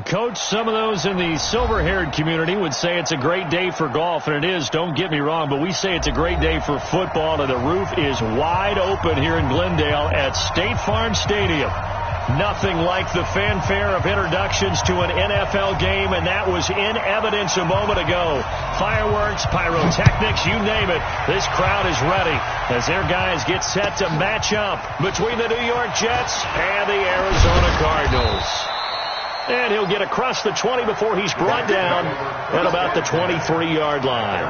Coach, some of those in the silver-haired community would say it's a great day for golf, and it is, don't get me wrong, but we say it's a great day for football, and the roof is wide open here in Glendale at State Farm Stadium. Nothing like the fanfare of introductions to an NFL game, and that was in evidence a moment ago. Fireworks, pyrotechnics, you name it. This crowd is ready as their guys get set to match up between the New York Jets and the Arizona Cardinals. And he'll get across the 20 before he's brought down at about the 23-yard line.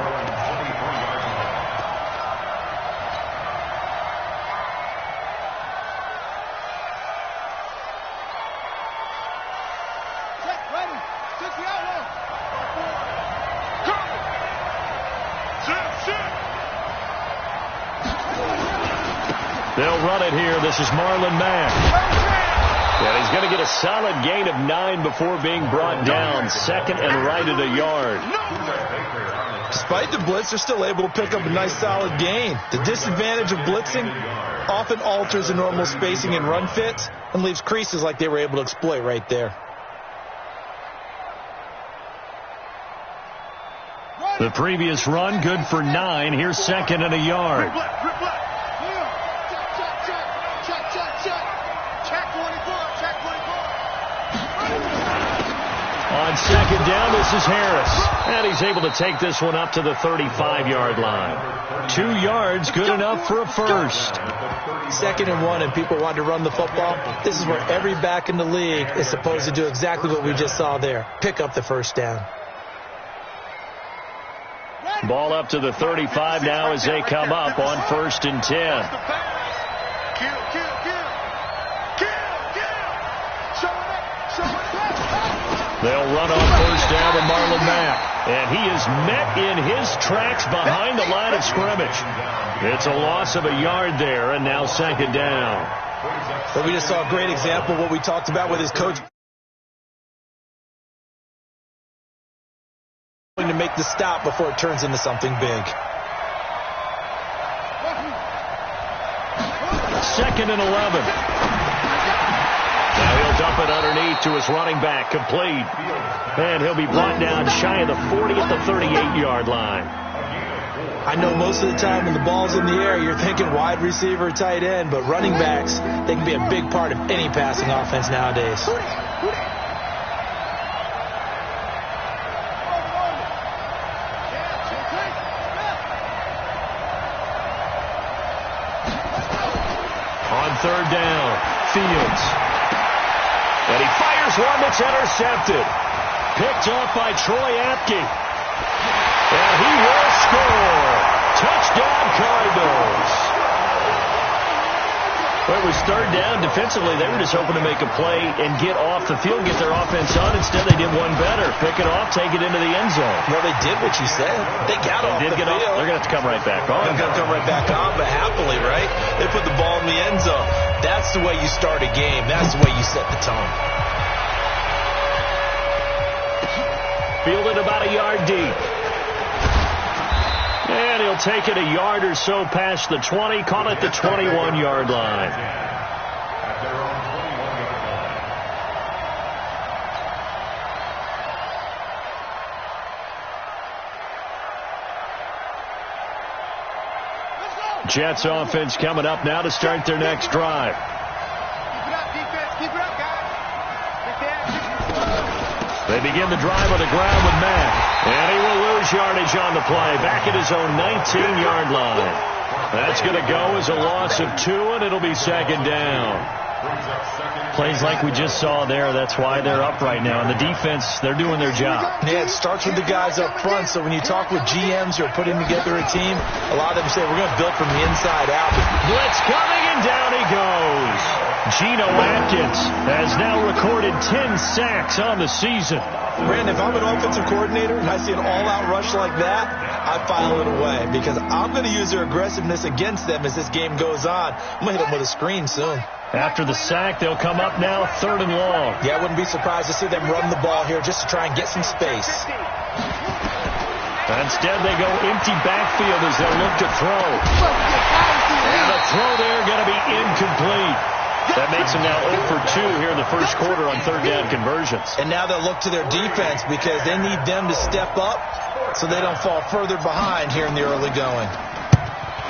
They'll run it here. This is Marlon Mack. And he's going to get a solid gain of 9 before being brought down. Second and right at a yard. Despite the blitz, they're still able to pick up a nice solid gain. The disadvantage of blitzing often alters the normal spacing and run fits and leaves creases like they were able to exploit right there. The previous run good for 9. Here's second and a yard. On second down, this is Harris. And he's able to take this one up to the 35-yard line. 2 yards, good enough for a first. 2nd and 1, and people want to run the football. This is where every back in the league is supposed to do exactly what we just saw there. Pick up the first down. Ball up to the 35 now as they come up on 1st and 10. They'll run on 1st down with Marlon Mack. And he is met in his tracks behind the line of scrimmage. It's a loss of a yard there, and now 2nd down. But we just saw a great example of what we talked about with his coach. To make the stop before it turns into something big. 2nd and 11. Now he'll dump it underneath to his running back, complete. And he'll be brought down shy of the 40 at the 38-yard line. I know most of the time when the ball's in the air, you're thinking wide receiver, tight end, but running backs, they can be a big part of any passing offense nowadays. On 3rd down, Fields. And he fires one that's intercepted. Picked off by Troy Apke. And he will score. Touchdown, Cardinals. Well, it was 3rd down. Defensively, they were just hoping to make a play and get off the field, get their offense on. Instead, they did one better. Pick it off, take it into the end zone. Well, they did what you said. They got off the field. They're going to have to come right back on. They're going to come right back on, but happily, right? They put the ball in the end zone. That's the way you start a game. That's the way you set the tone. Fielded about a yard deep. And he'll take it a yard or so past the 20. Call it the 21-yard line. Jets offense coming up now to start their next drive. They begin the drive on the ground with Mack. And he will lose yardage on the play. Back at his own 19-yard line. That's going to go as a loss of 2, and it'll be 2nd down. Plays like we just saw there. That's why they're up right now. And the defense, they're doing their job. Yeah, it starts with the guys up front. So when you talk with GMs who are putting together a team, a lot of them say, we're going to build from the inside out. Blitz coming, and down he goes. Geno Atkins has now recorded 10 sacks on the season. Brandon, if I'm an offensive coordinator and I see an all-out rush like that, I file it away because I'm going to use their aggressiveness against them as this game goes on. I'm going to hit them with a screen soon. After the sack, they'll come up now 3rd and long. Yeah, I wouldn't be surprised to see them run the ball here just to try and get some space. Instead, they go empty backfield as they'll look to throw. And the throw there going to be incomplete. That makes them now 0 for 2 here in the first quarter on third down conversions. And now they'll look to their defense because they need them to step up so they don't fall further behind here in the early going.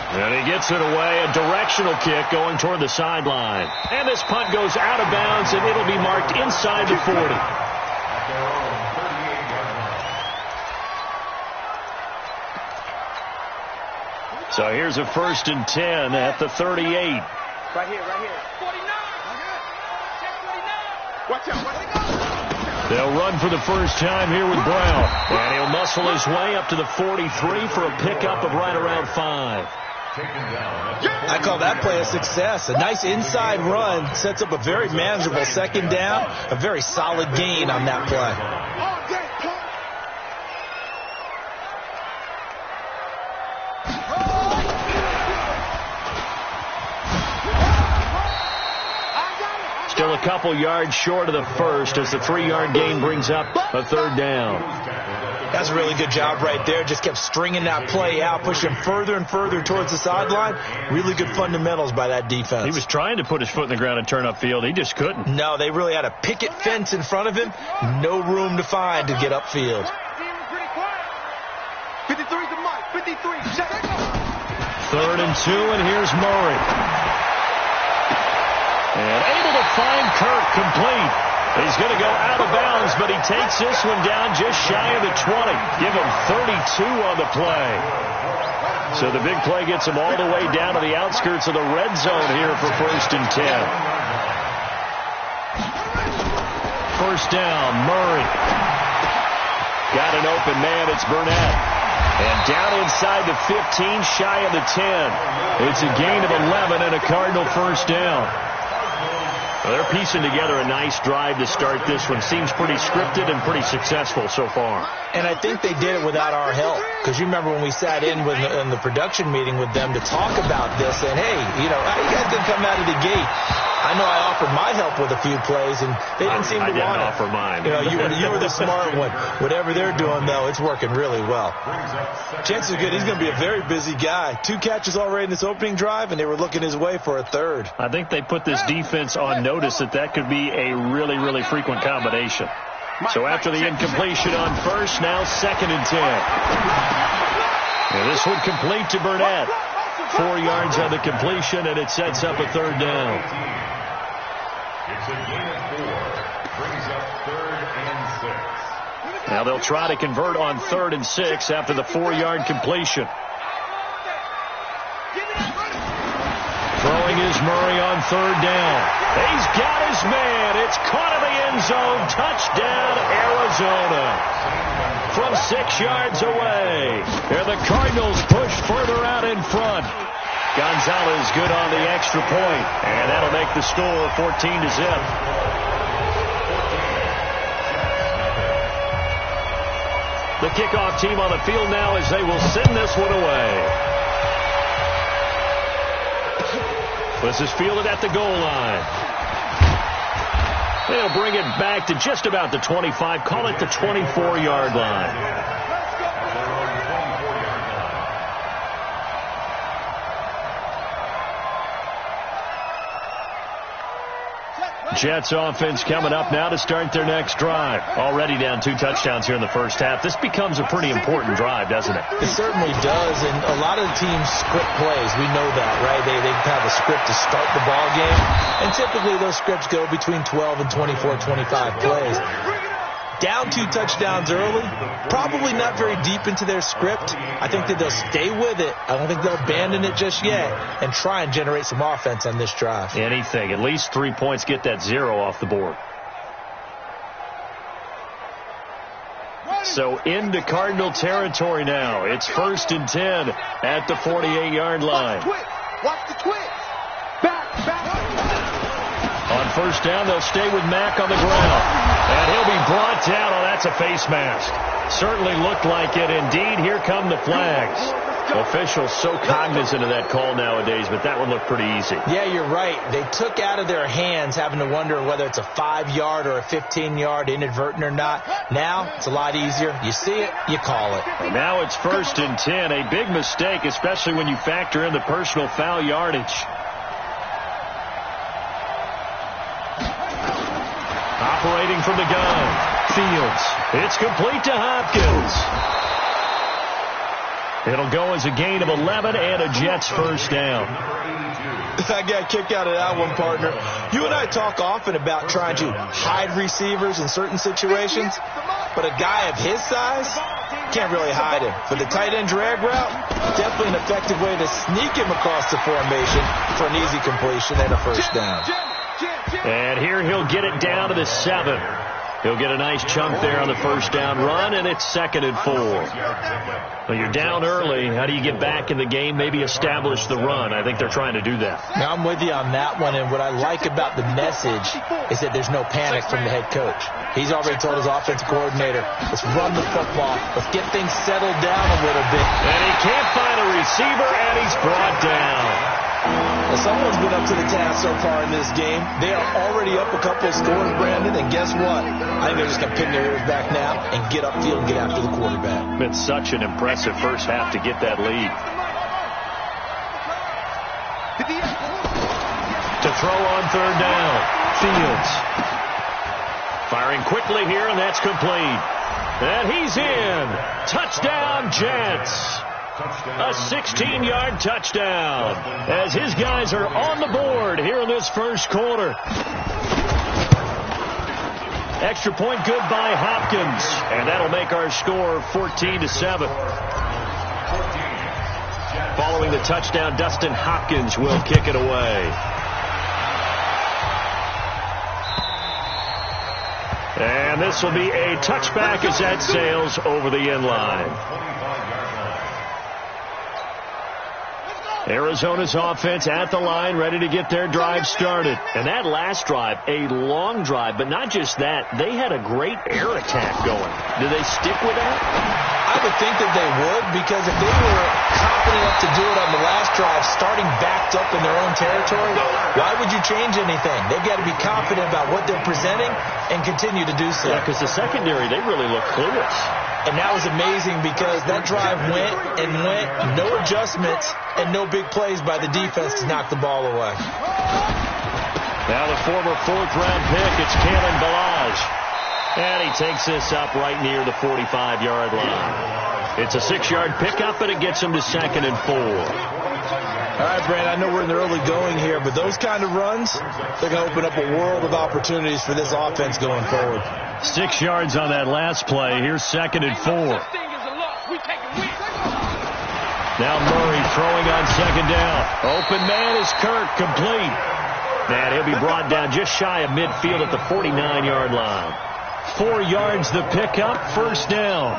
And he gets it away, a directional kick going toward the sideline. And this punt goes out of bounds, and it'll be marked inside the 40. So here's a 1st and 10 at the 38. Right here, right here. 49. Watch out. They'll run for the first time here with Brown. And he'll muscle his way up to the 43 for a pickup of right around 5. I call that play a success. A nice inside run sets up a very manageable second down. A very solid gain on that play. Still a couple yards short of the first as the 3-yard gain brings up a third down. That's a really good job right there. Just kept stringing that play out, pushing further and further towards the sideline. Really good fundamentals by that defense. He was trying to put his foot in the ground and turn upfield. He just couldn't. No, they really had a picket fence in front of him. No room to find to get upfield. 53's the mark. 53. Check. 3rd and 2, and here's Murray. And able to find Kirk complete. He's going to go out of bounds, but he takes this one down just shy of the 20. Give him 32 on the play. So the big play gets him all the way down to the outskirts of the red zone here for 1st and 10. 1st down, Murray. Got an open man, it's Burnett. And down inside the 15, shy of the 10. It's a gain of 11 and a Cardinal 1st down. Well, they're piecing together a nice drive to start this one. Seems pretty scripted and pretty successful so far. And I think they did it without our help. Because you remember when we sat in the production meeting with them to talk about this, and hey, you know, how you guys didn't come out of the gate? I know I offered my help with a few plays, and they didn't seem to want it. I didn't offer mine. You know, you were the smart one. Whatever they're doing, though, it's working really well. Chances are good he's going to be a very busy guy. 2 catches already in this opening drive, and they were looking his way for a 3rd. I think they put this defense on notice that could be a really, really frequent combination. So after the incompletion on 1st, now 2nd and 10. And this one complete to Burnett. 4 yards on the completion, and it sets up a 3rd down. It's a gain of 4. Brings up 3rd and 6. Now they'll try to convert on 3rd and 6 after the 4-yard completion. Throwing is Murray on 3rd down. He's got his man. It's caught in the end zone. Touchdown, Arizona. From 6 yards away. And the Cardinals push further out in front. Gonzalez good on the extra point. And that'll make the score 14-0. The kickoff team on the field now as they will send this one away. This is fielded at the goal line. They'll bring it back to just about the 25. Call it the 24-yard line. Jets offense coming up now to start their next drive. Already down 2 touchdowns here in the first half. This becomes a pretty important drive, doesn't it? It certainly does, and a lot of the teams script plays. We know that, right? They have a script to start the ball game, and typically those scripts go between 12 and 24, 25 plays. Down 2 touchdowns early, probably not very deep into their script. I think that they'll stay with it. I don't think they'll abandon it just yet and try and generate some offense on this drive. Anything. At least 3 points, get that 0 off the board. So into Cardinal territory now. It's 1st and 10 at the 48-yard line. Watch the twitch. Back. On 1st down, they'll stay with Mack on the ground. And he'll be brought down. Oh, that's a face mask. Certainly looked like it. Indeed, here come the flags. Officials so cognizant of that call nowadays, but that one looked pretty easy. Yeah, you're right. They took out of their hands having to wonder whether it's a 5-yard or a 15-yard, inadvertent or not. Now, it's a lot easier. You see it, you call it. And now it's 1st and 10. A big mistake, especially when you factor in the personal foul yardage. Operating from the gun. Fields. It's complete to Hopkins. It'll go as a gain of 11 and a Jets first down. I got a kick out of that one, partner. You and I talk often about trying to hide receivers in certain situations, but a guy of his size can't really hide him. For the tight end drag route, definitely an effective way to sneak him across the formation for an easy completion and a first down. And here he'll get it down to the 7. He'll get a nice chunk there on the first down run, and it's 2nd and 4. Well, you're down early. How do you get back in the game? Maybe establish the run. I think they're trying to do that. Now, I'm with you on that one, and what I like about the message is that there's no panic from the head coach. He's already told his offensive coordinator, let's run the football. Let's get things settled down a little bit. And he can't find a receiver, and he's brought down. Well, someone's been up to the task so far in this game. They are already up a couple of scores, Brandon, and guess what? I think they're just going to pin their ears back now and get upfield and get after the quarterback. Been such an impressive first half to get that lead. To throw on 3rd down. Fields. Firing quickly here, and that's complete. And he's in. Touchdown, Jets. A 16-yard touchdown as his guys are on the board here in this first quarter. Extra point good by Hopkins, and that'll make our score 14-7. Following the touchdown, Dustin Hopkins will kick it away. And this will be a touchback as that sails over the end line. Arizona's offense at the line, ready to get their drive started. And that last drive, a long drive, but not just that. They had a great air attack going. Do they stick with that? I would think that they would, because if they were confident enough to do it on the last drive, starting backed up in their own territory, why would you change anything? They've got to be confident about what they're presenting and continue to do so. Yeah, because the secondary, they really look clueless. And that was amazing because that drive went and went, no adjustments and no big plays by the defense to knock the ball away. Now the former 4th-round pick, it's Kalen Ballage. And he takes this up right near the 45-yard line. It's a 6-yard pickup, and it gets him to 2nd and 4. All right, Brandon, I know we're in the early going here, but those kind of runs, they're going to open up a world of opportunities for this offense going forward. 6 yards on that last play. Here's 2nd and 4. Now Murray throwing on 2nd down. Open man is Kirk, complete. And he'll be brought down just shy of midfield at the 49-yard line. 4 yards the pickup, first down.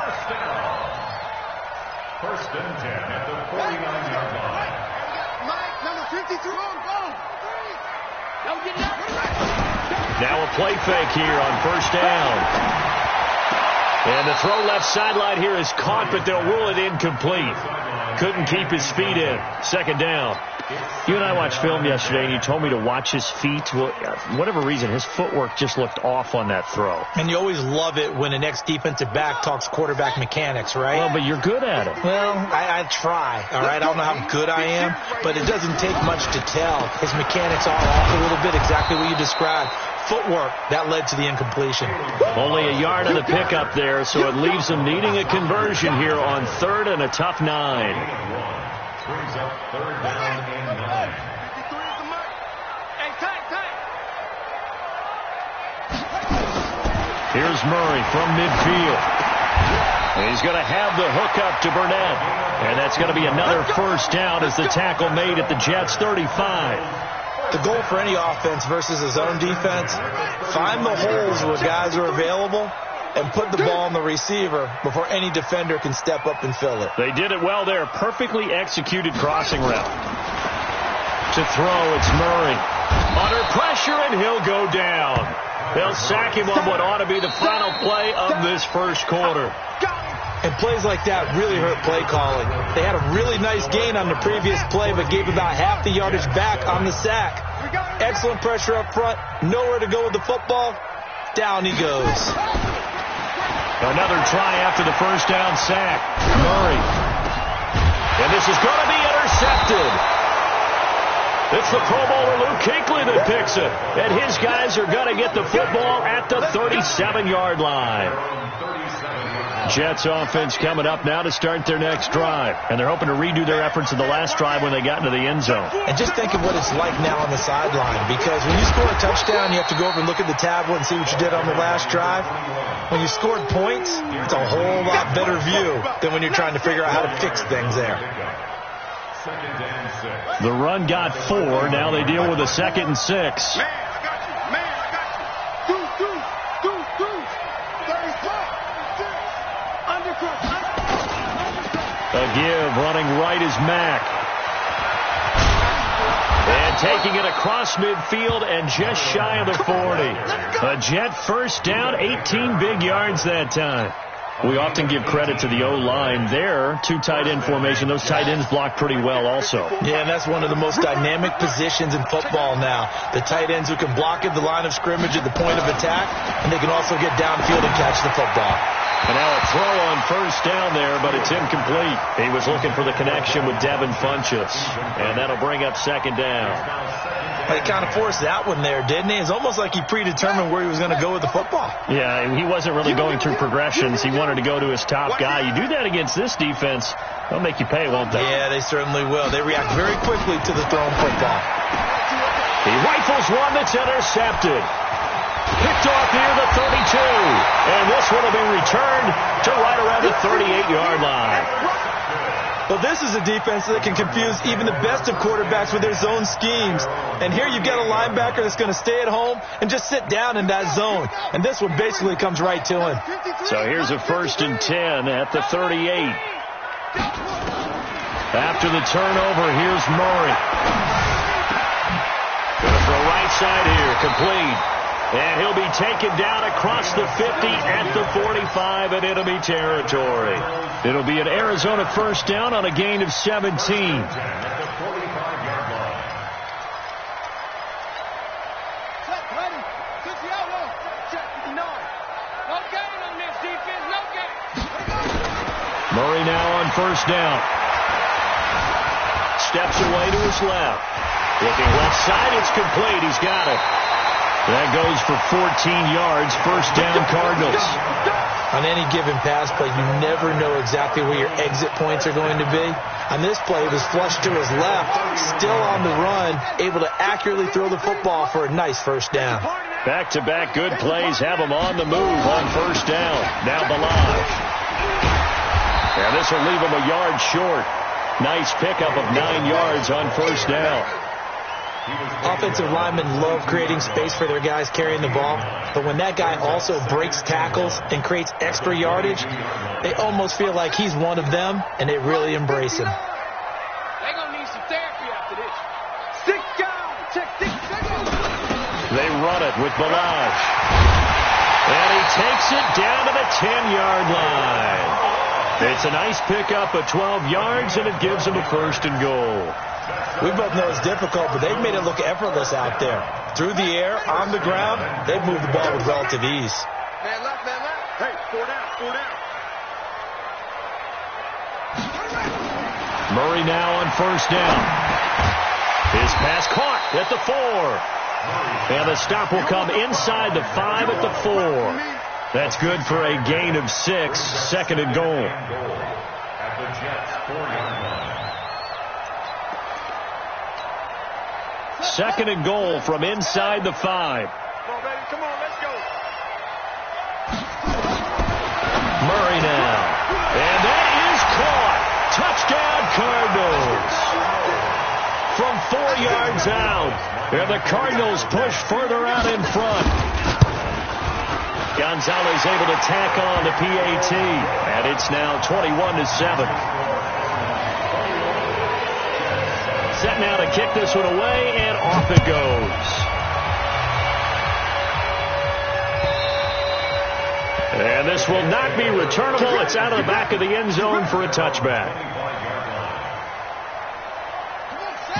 1st and 10 at the 49-yard line. Number 52. Now a play fake here on first down. And the throw left sideline here is caught, but they'll rule it incomplete. Couldn't keep his feet in. 2nd down. You and I watched film yesterday, and you told me to watch his feet. Well, whatever reason, his footwork just looked off on that throw. And you always love it when the next defensive back talks quarterback mechanics, right? Well, but you're good at it. Well, I try, all right? I don't know how good I am, but it doesn't take much to tell. His mechanics are off a little bit, exactly what you described. Footwork, that led to the incompletion. Only a yard on the pickup there, so it leaves them needing a conversion here on 3rd and a tough 9. Brings up 3rd down and 9. Here's Murray from midfield. He's going to have the hookup to Burnett. And that's going to be another first down as the tackle made at the Jets' 35. The goal for any offense versus a zone defense, find the holes where guys are available and put the ball on the receiver before any defender can step up and fill it. They did it well there. Perfectly executed crossing route. To throw, it's Murray. Under pressure, and he'll go down. They'll sack him on what ought to be the final play of this first quarter. And plays like that really hurt play calling. They had a really nice gain on the previous play, but gave about half the yardage back on the sack. Excellent pressure up front. Nowhere to go with the football. Down he goes. Another try after the first down sack. Murray. And this is going to be intercepted. It's the Pro Bowler Luke Kuechly that picks it. And his guys are going to get the football at the 37-yard line. Jets offense coming up now to start their next drive. And they're hoping to redo their efforts in the last drive when they got into the end zone. And just think of what it's like now on the sideline. Because when you score a touchdown, you have to go over and look at the tablet and see what you did on the last drive. When you scored points, it's a whole lot better view than when you're trying to figure out how to fix things there. The run got 4. Now they deal with a 2nd and 6. Man, I got you. Man, I got you. Do. 34. Undercut. A give, running right is Mack. And taking it across midfield and just shy of the 40. A Jet first down, 18 big yards that time. We often give credit to the O-line there. 2 tight end formation. Those tight ends block pretty well also. Yeah, and that's one of the most dynamic positions in football now. The tight ends who can block at the line of scrimmage at the point of attack, and they can also get downfield and catch the football. And now a throw on first down there, but it's incomplete. He was looking for the connection with Devin Funchess. And that'll bring up 2nd down. He kind of forced that one there, didn't he? It's almost like he predetermined where he was going to go with the football. Yeah, he wasn't really going through progressions. He wanted to go to his top guy. You do that against this defense, they'll make you pay, won't they? Yeah, they certainly will. They react very quickly to the thrown football. He rifles one that's intercepted. Picked off near the 32. And this one will be returned to right around the 38-yard line. Well, this is a defense that can confuse even the best of quarterbacks with their zone schemes. And here you've got a linebacker that's going to stay at home and just sit down in that zone. And this one basically comes right to him. So here's a 1st and 10 at the 38. After the turnover, here's Murray. Going for a right side here, complete. And he'll be taken down across the 50 at the 45 in enemy territory. It'll be an Arizona first down on a gain of 17. Check, ready. Switch the outlaw. Check 59. No gain on this defense. No gain. Murray now on first down. Steps away to his left. Looking left side, it's complete. He's got it. That goes for 14 yards. First down, Cardinals. On any given pass play, you never know exactly where your exit points are going to be. On this play, it was flushed to his left, still on the run, able to accurately throw the football for a nice first down. Back-to-back good plays have him on the move on first down. Now Balazs. And this will leave him a yard short. Nice pickup of 9 yards on first down. Offensive linemen love creating space for their guys carrying the ball, but when that guy also breaks tackles and creates extra yardage, they almost feel like he's one of them, and they really embrace him. They're going to need some therapy after this. 6 down. Check 6 seconds. They run it with Balazs. And he takes it down to the 10-yard line. It's a nice pickup of 12 yards, and it gives him a 1st and goal. We both know it's difficult, but they've made it look effortless out there. Through the air, on the ground, they've moved the ball with relative ease. Man left, man left. Hey, 4 down, 4 down. Murray now on first down. His pass caught at the 4. And the stop will come inside the 5 at the 4. That's good for a gain of 6. 2nd and goal. At the Jets' 4-yard line. 2nd and goal from inside the 5. Come on, baby. Come on, let's go. Murray now. And that is caught. Touchdown, Cardinals. From 4 yards out. And the Cardinals push further out in front. Gonzalez able to tack on the PAT. And it's now 21-7. Set now to kick this one away, and off it goes. And this will not be returnable. It's out of the back of the end zone for a touchback.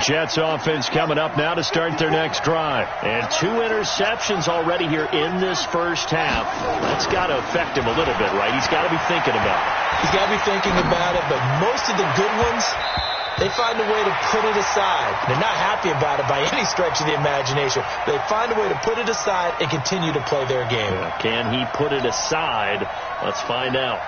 Jets offense coming up now to start their next drive. And 2 interceptions already here in this first half. That's got to affect him a little bit, right? He's got to be thinking about it. He's got to be thinking about it, but most of the good ones They find a way to put it aside. They're not happy about it by any stretch of the imagination. They find a way to put it aside and continue to play their game. Can he put it aside? Let's find out.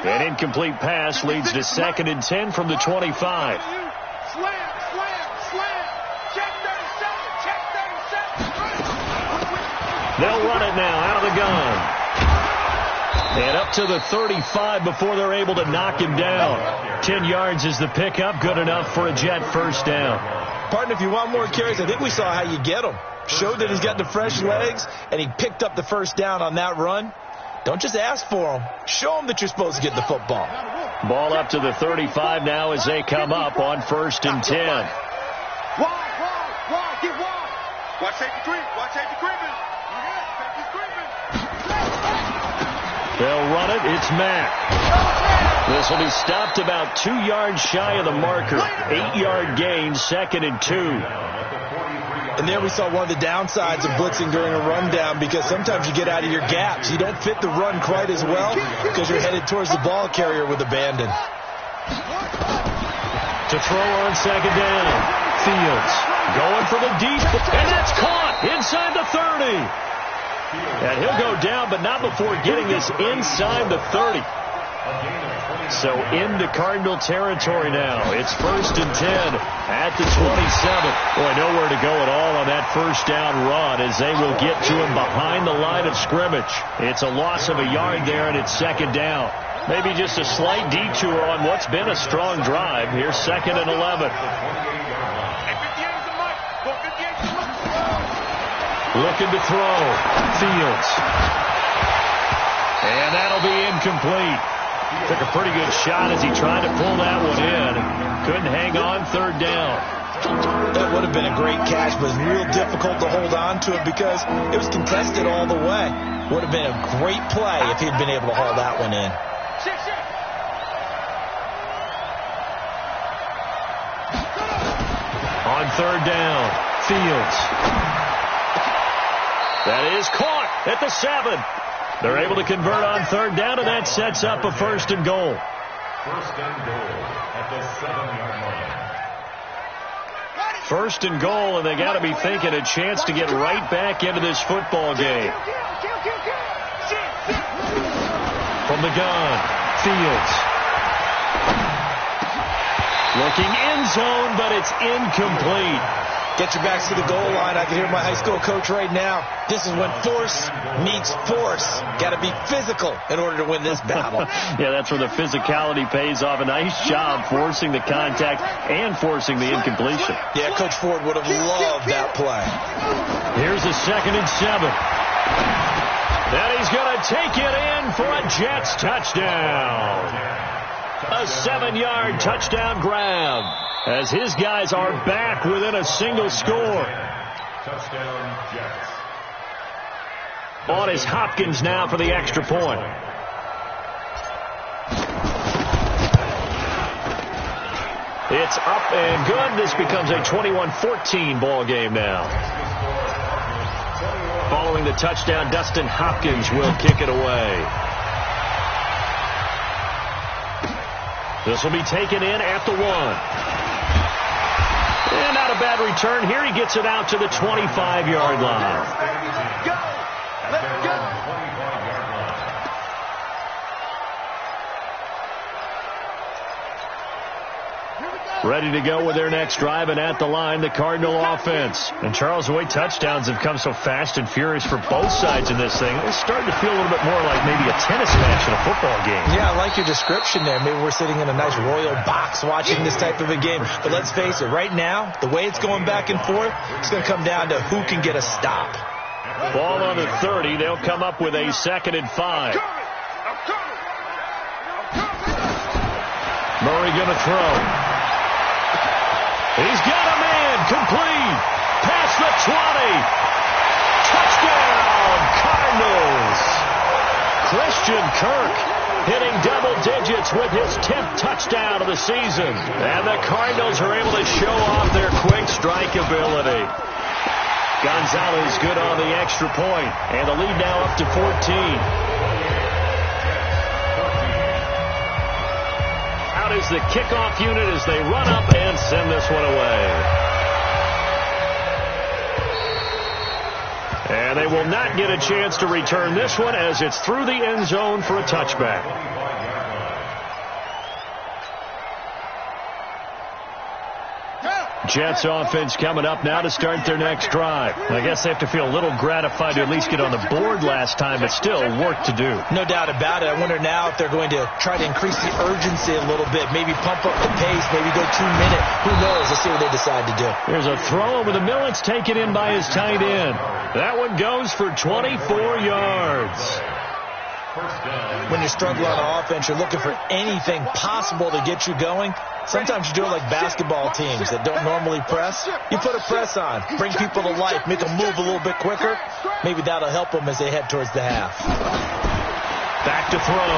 An incomplete pass leads to 2nd and 10 from the 25. Slam, slam, slam. Check 37, check 37. They'll run it now out of the gun. And up to the 35 before they're able to knock him down. 10 yards is the pickup. Good enough for a Jet first down. Partner, if you want more carries, I think we saw how you get them. Showed that he's got the fresh legs, and he picked up the first down on that run. Don't just ask for them. Show them that you're supposed to get the football. Ball up to the 35 now as they come up on 1st and 10. Wide, get wide. Watch safety creep, watch safety creeping. Safety creeping. They'll run it. It's Mack. This will be stopped about 2 yards shy of the marker. 8-yard gain, 2nd and 2. And there we saw one of the downsides of blitzing during a rundown, because sometimes you get out of your gaps. You don't fit the run quite as well because you're headed towards the ball carrier with abandon. To throw on 2nd down. Fields going for the deep, and that's caught inside the 30. And he'll go down, but not before getting this inside the 30. So into Cardinal territory now. It's 1st and 10 at the 27. Boy, nowhere to go at all on that first down run, as they will get to him behind the line of scrimmage. It's a loss of a yard there, and it's 2nd down. Maybe just a slight detour on what's been a strong drive. Here's 2nd and 11. Looking to throw. Fields. And that'll be incomplete. Took a pretty good shot as he tried to pull that one in. Couldn't hang on, 3rd down. That would have been a great catch, but it's real difficult to hold on to it because it was contested all the way. Would have been a great play if he'd been able to haul that one in. On 3rd down, Fields. That is caught at the 7. They're able to convert on 3rd down, and that sets up a 1st and goal. 1st and goal at the 7-yard line. 1st and goal, and they got to be thinking a chance to get right back into this football game. From the gun, Fields. Looking end zone, but it's incomplete. Get your backs to the goal line. I can hear my high school coach right now. This is when force meets force. Got to be physical in order to win this battle. Yeah, that's where the physicality pays off. A nice job forcing the contact and forcing the incompletion. Yeah, Coach Ford would have loved that play. Here's a 2nd and 7. And he's going to take it in for a Jets touchdown. A 7-yard touchdown grab, as his guys are back within a single score. Touchdown, Jets. On is Hopkins now for the extra point. It's up and good. This becomes a 21-14 ball game now. Following the touchdown, Dustin Hopkins will kick it away. This will be taken in at the 1. And not a bad return here. He gets it out to the 25-yard line. Go! Let's go! Ready to go with their next drive, and at the line, the Cardinal offense. And Charles, the way touchdowns have come so fast and furious for both sides in this thing, it's starting to feel a little bit more like maybe a tennis match in a football game. Yeah, I like your description there. Maybe we're sitting in a nice royal box watching this type of a game. But let's face it, right now, the way it's going back and forth, it's going to come down to who can get a stop. Ball on the 30. They'll come up with a 2nd and 5. Murray going to throw. He's got a man, complete, past the 20. Touchdown, Cardinals. Christian Kirk hitting double digits with his 10th touchdown of the season. And the Cardinals are able to show off their quick strike ability. Gonzalez good on the extra point, and the lead now up to 14. out is the kickoff unit as they run up and send this one away. And they will not get a chance to return this one as it's through the end zone for a touchback. Jets offense coming up now to start their next drive. I guess they have to feel a little gratified to at least get on the board last time, but still work to do. No doubt about it. I wonder now if they're going to try to increase the urgency a little bit, maybe pump up the pace, maybe go 2 minute. Who knows? Let's see what they decide to do. There's a throw over the middle. It's taken in by his tight end. That one goes for 24 yards. When you're struggling on offense, you're looking for anything possible to get you going. Sometimes you do it like basketball teams that don't normally press. You put a press on, bring people to life, make them move a little bit quicker. Maybe that'll help them as they head towards the half. Back to throw.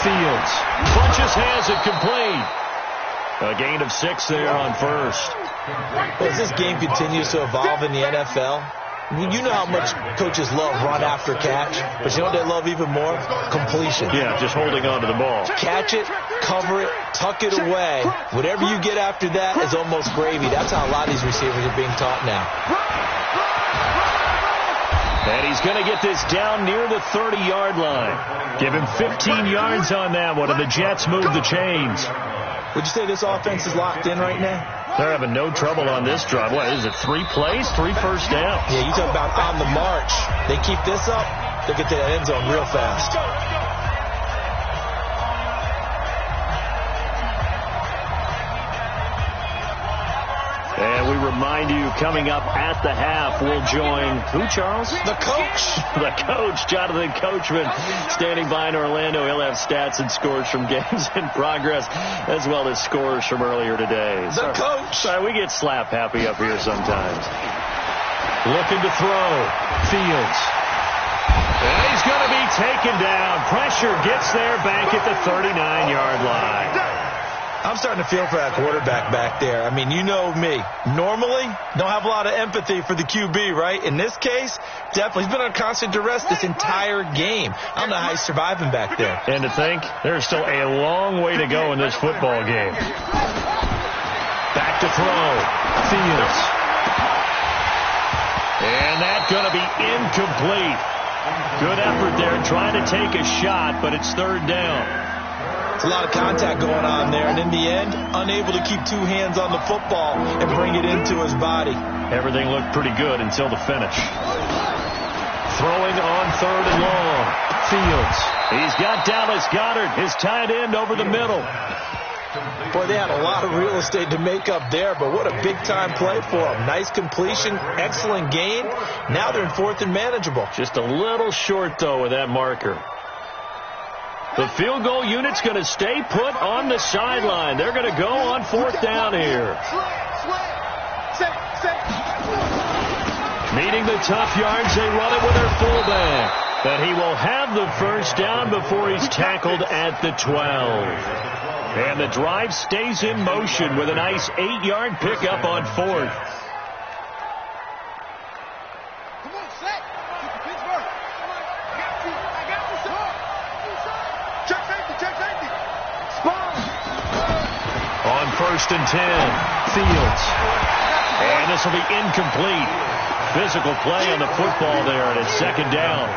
Fields. Bunches has it complete. A gain of 6 there on first. Well, as this game continues to evolve in the NFL, you know how much coaches love run after catch, but you know what they love even more? Completion. Yeah, just holding on to the ball. Catch it, cover it, tuck it away. Whatever you get after that is almost gravy. That's how a lot of these receivers are being taught now. And he's going to get this down near the 30-yard line. Give him 15 yards on that one, and the Jets move the chains. Would you say this offense is locked in right now? They're having no trouble on this drive. What is it, 3 plays, 3 first downs? Yeah, you talk about on the march. They keep this up, they'll get to that end zone real fast. And we remind you, coming up at the half, we'll join who, Charles? The coach. The coach, Jonathan Coachman, standing by in Orlando. He'll have stats and scores from games in progress, as well as scores from earlier today. The coach. Sorry, we get slap happy up here sometimes. Looking to throw. Fields. And he's going to be taken down. Pressure gets there back at the 39-yard line. I'm starting to feel for that quarterback back there. I mean, you know me. Normally, don't have a lot of empathy for the QB, right? In this case, definitely. He's been on constant duress this entire game. I don't know how he's surviving back there. And to think, there's still a long way to go in this football game. Back to throw. Fields. And that's going to be incomplete. Good effort there trying to take a shot, but it's third down. There's a lot of contact going on there, and in the end, unable to keep 2 hands on the football and bring it into his body. Everything looked pretty good until the finish. Throwing on 3rd and long. Fields. He's got Dallas Goedert, his tight end, over the middle. Boy, they had a lot of real estate to make up there, but what a big-time play for them. Nice completion, excellent gain. Now they're in 4th and manageable. Just a little short, though, with that marker. The field goal unit's going to stay put on the sideline. They're going to go on 4th down here. Meeting the tough yards, they run it with their fullback. But he will have the first down before he's tackled at the 12. And the drive stays in motion with a nice 8-yard pickup on 4th. On 1st and 10, Fields. And this will be incomplete. Physical play on the football there, and it's 2nd down.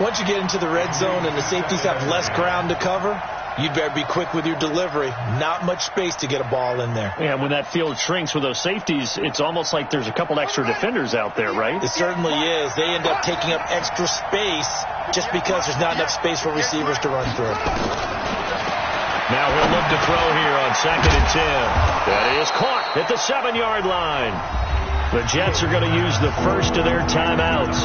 Once you get into the red zone and the safeties have less ground to cover, you'd better be quick with your delivery. Not much space to get a ball in there. Yeah, when that field shrinks with those safeties, it's almost like there's a couple extra defenders out there, right? It certainly is. They end up taking up extra space just because there's not enough space for receivers to run through. Now he'll look to throw here on 2nd and 10. That is caught at the 7-yard line. The Jets are going to use the first of their timeouts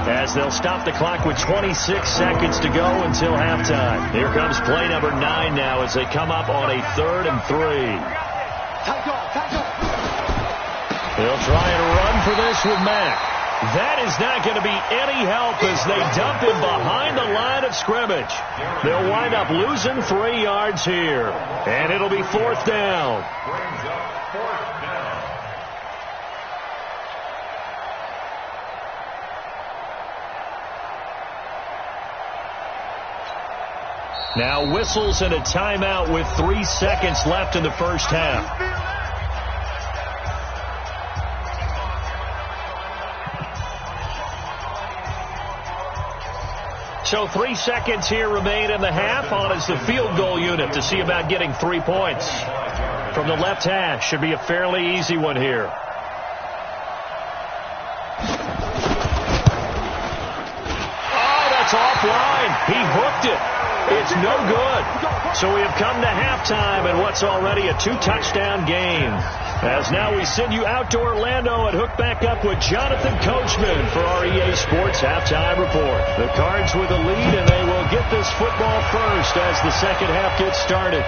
as they'll stop the clock with 26 seconds to go until halftime. Here comes play number 9 now as they come up on a 3rd and 3. They'll try and run for this with Mack. That is not going to be any help as they dump him behind the line of scrimmage. They'll wind up losing 3 yards here. And it'll be 4th down. Now whistles and a timeout with 3 seconds left in the first half. So 3 seconds here remain in the half. On is the field goal unit to see about getting 3 points. From the left hash, should be a fairly easy one here. Oh, that's offline. He hooked it. It's no good. So we have come to halftime in what's already a 2-touchdown game. As now we send you out to Orlando and hook back up with Jonathan Coachman for our EA Sports Halftime Report. The Cards with a lead, and they will get this football first as the second half gets started.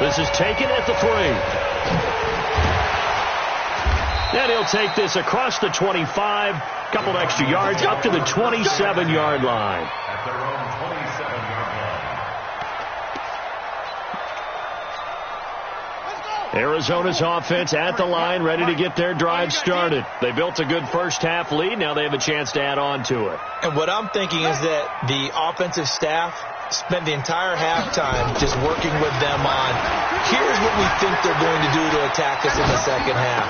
This is taken at the 3. And he'll take this across the 25, couple extra yards, up to the 27-yard line. At their own 27-yard line. Arizona's offense at the line, ready to get their drive started. They built a good first half lead. Now they have a chance to add on to it. And what I'm thinking is that the offensive staff spent the entire halftime just working with them on, here's what we think they're going to do to attack us in the second half.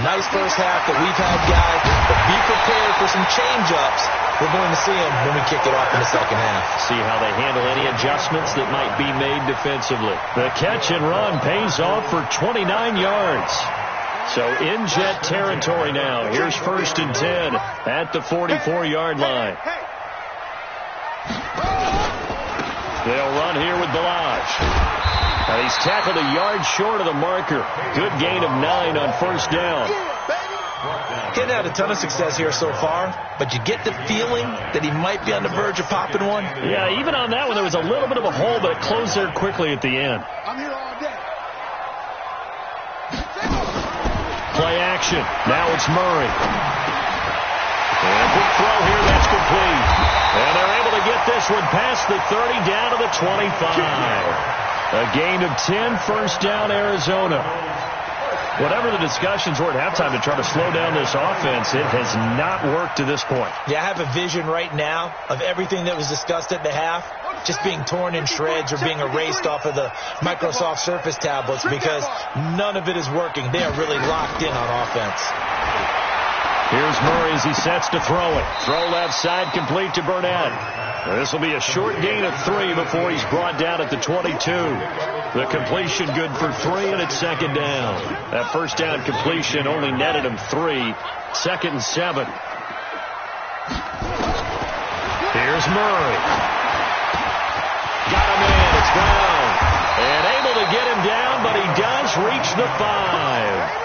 Nice first half that we've had, guys, but be prepared for some change-ups. We're going to see them when we kick it off in the second half. See how they handle any adjustments that might be made defensively. The catch and run pays off for 29 yards. So in jet territory now. Here's 1st and 10 at the 44-yard line. They'll run here with Balaj. And he's tackled a yard short of the marker. Good gain of 9 on first down. He's had a ton of success here so far, but you get the feeling that he might be on the verge of popping one. Yeah, even on that one, there was a little bit of a hole, but it closed there quickly at the end. I'm here all day. Play action. Now it's Murray. And a big throw here, that's complete. And they're able to get this one past the 30 down to the 25. A gain of 10, first down Arizona. Whatever the discussions were at halftime to try to slow down this offense, it has not worked to this point. Yeah, I have a vision right now of everything that was discussed at the half just being torn in shreds or being erased off of the Microsoft Surface tablets because none of it is working. They are really locked in on offense. Here's Murray as he sets to throw it. Throw left side complete to Burnett. This will be a short gain of 3 before he's brought down at the 22. The completion good for 3, and it's second down. That first down completion only netted him 3. 2nd and 7. Here's Murray. Got him in. It's Brown. And able to get him down, but he does reach the 5.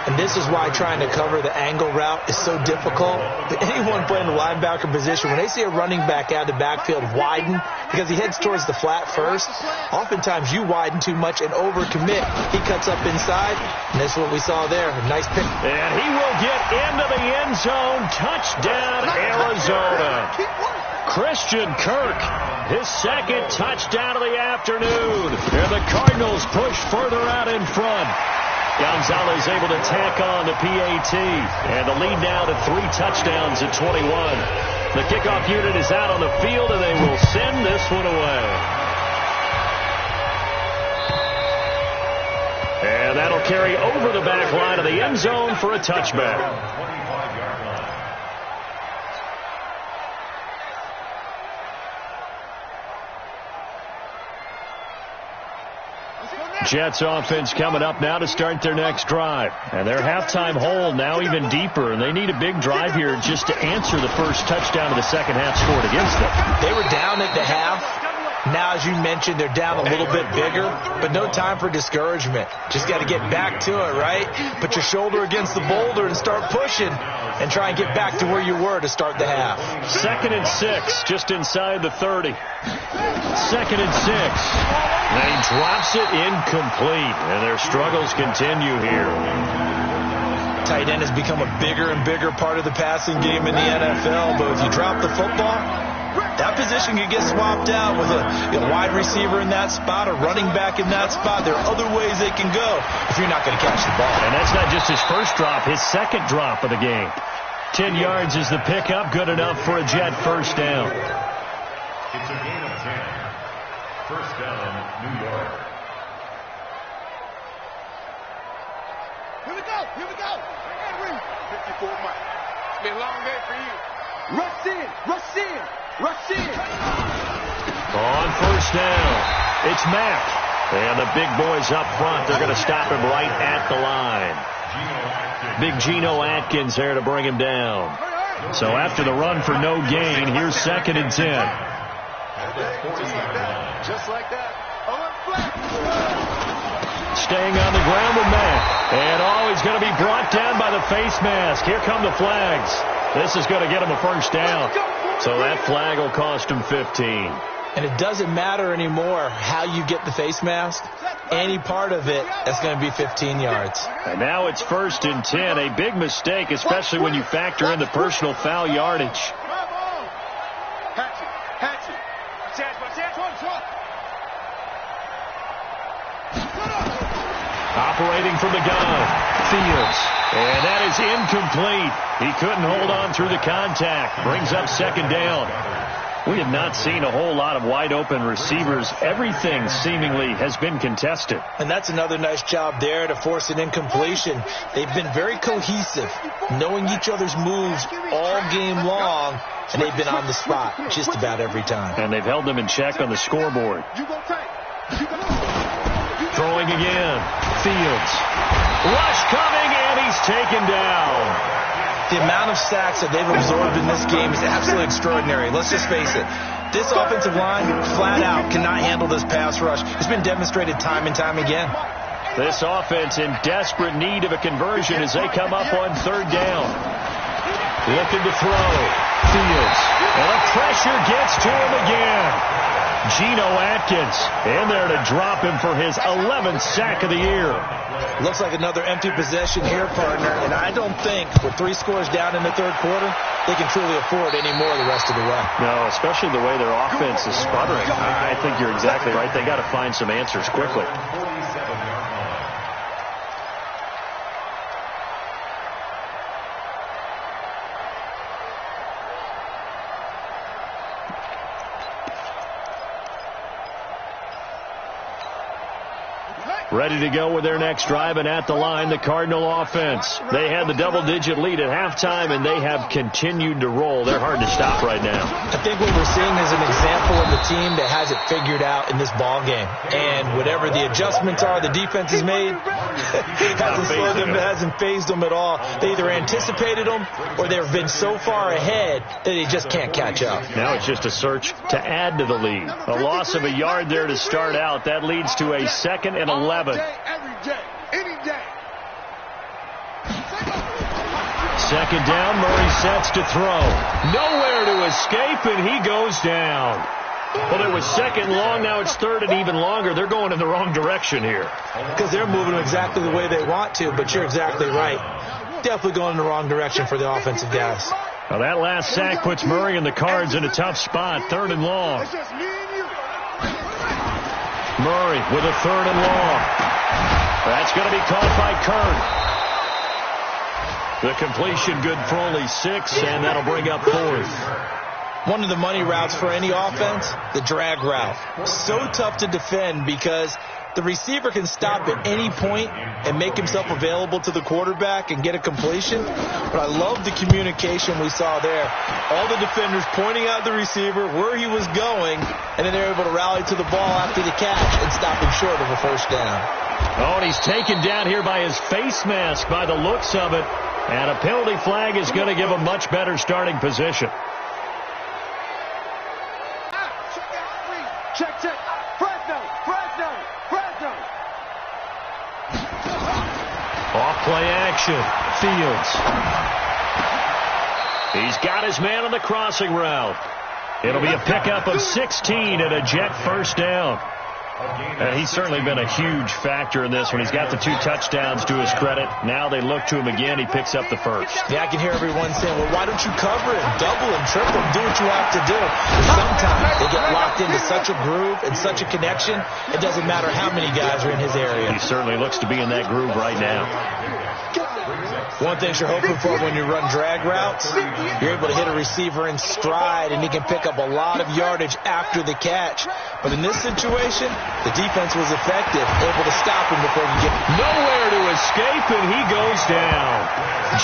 And this is why trying to cover the angle route is so difficult. Anyone playing the linebacker position, when they see a running back out of the backfield widen because he heads towards the flat first, oftentimes you widen too much and overcommit. He cuts up inside, and that's what we saw there. A nice pick. And he will get into the end zone. Touchdown, Arizona. Christian Kirk, his 2nd touchdown of the afternoon. And the Cardinals push further out in front. Gonzalez able to tack on the PAT. And the lead now to 3 touchdowns at 21. The kickoff unit is out on the field, and they will send this one away. And that'll carry over the back line of the end zone for a touchback. Jets offense coming up now to start their next drive. And their halftime hole now even deeper, and they need a big drive here just to answer the first touchdown of the second half scored against them. They were down at the half. Now, as you mentioned, they're down a little bit bigger, but no time for discouragement. Just got to get back to it, right? Put your shoulder against the boulder and start pushing and try and get back to where you were to start the half. 2nd and 6, just inside the 30. 2nd and 6. And he drops it incomplete, and their struggles continue here. Tight end has become a bigger and bigger part of the passing game in the NFL, but if you drop the football, that position could get swapped out with a wide receiver in that spot, a running back in that spot. There are other ways they can go if you're not going to catch the ball. And that's not just his first drop, his 2nd drop of the game. 10 yards is the pickup, good enough for a Jet first down. It's a gain of 10. First down, New York. Here we go. Here we go. 54 miles. It's been a long day for you. Rush in. Rush in. Rush in. On first down, it's Mack. And the big boys up front, they're going to stop him right at the line. Big Geno Atkins there to bring him down. So after the run for no gain, here's 2nd and 10. Just like that. Just like that. Staying on the ground with Mack. And he's going to be brought down by the face mask. Here come the flags. This is going to get him a first down. So that flag will cost him 15. And it doesn't matter anymore how you get the face mask. Any part of it, that's going to be 15 yards. And now it's 1st and 10. A big mistake, especially when you factor in the personal foul yardage. Operating from the gun, Fields. And that is incomplete. He couldn't hold on through the contact. Brings up 2nd down. We have not seen a whole lot of wide-open receivers. Everything seemingly has been contested. And that's another nice job there to force an incompletion. They've been very cohesive, knowing each other's moves all game long, and they've been on the spot just about every time. And they've held them in check on the scoreboard. Throwing again. Fields. Rush coming, and he's taken down. The amount of sacks that they've absorbed in this game is absolutely extraordinary. Let's just face it. This offensive line, flat out, cannot handle this pass rush. It's been demonstrated time and time again. This offense in desperate need of a conversion as they come up on 3rd down. Looking to throw. Fields. And the pressure gets to him again. Geno Atkins in there to drop him for his 11th sack of the year. Looks like another empty possession here, partner, and I don't think with 3 scores down in the 3rd quarter, they can truly afford any more the rest of the way. No, especially the way their offense is sputtering. I think you're exactly right. They got to find some answers quickly. Ready to go with their next drive, and at the line, the Cardinal offense. They had the double-digit lead at halftime, and they have continued to roll. They're hard to stop right now. I think what we're seeing is an example of the team that has it figured out in this ball game. And whatever the adjustments are the defense has made, hasn't phased them at all. They either anticipated them or they've been so far ahead that they just can't catch up. Now it's just a search to add to the lead. A loss of a yard there to start out. That leads to a 2nd and 11. Every day, any day. 2nd down, Murray sets to throw. Nowhere to escape, and he goes down. Well, it was 2nd long, now it's 3rd and even longer. They're going in the wrong direction here. Because they're moving exactly the way they want to, but you're exactly right. Definitely going in the wrong direction for the offensive guys. Now that last sack puts Murray and the Cards in a tough spot, 3rd and long. Murray with a 3rd and long. That's going to be caught by Kirk. The completion good for only 6, and that'll bring up 4th. One of the money routes for any offense, the drag route. So tough to defend because the receiver can stop at any point and make himself available to the quarterback and get a completion. But I love the communication we saw there. All the defenders pointing out the receiver, where he was going, and then they're able to rally to the ball after the catch and stop him short of a first down. Oh, and he's taken down here by his face mask by the looks of it. And a penalty flag is going to give him much better starting position. Check. Fresno. Off play action. Fields. He's got his man on the crossing route. It'll be a pickup of 16 and a Jet first down. He's certainly been a huge factor in this one. He's got the 2 touchdowns to his credit. Now they look to him again. He picks up the first. Yeah, I can hear everyone saying, well, why don't you cover him, double him, triple him, do what you have to do. But sometimes they get locked into such a groove and such a connection, it doesn't matter how many guys are in his area. He certainly looks to be in that groove right now. One thing you're hoping for when you run drag routes, you're able to hit a receiver in stride, and he can pick up a lot of yardage after the catch. But in this situation, the defense was effective, able to stop him before he get nowhere to escape, and he goes down.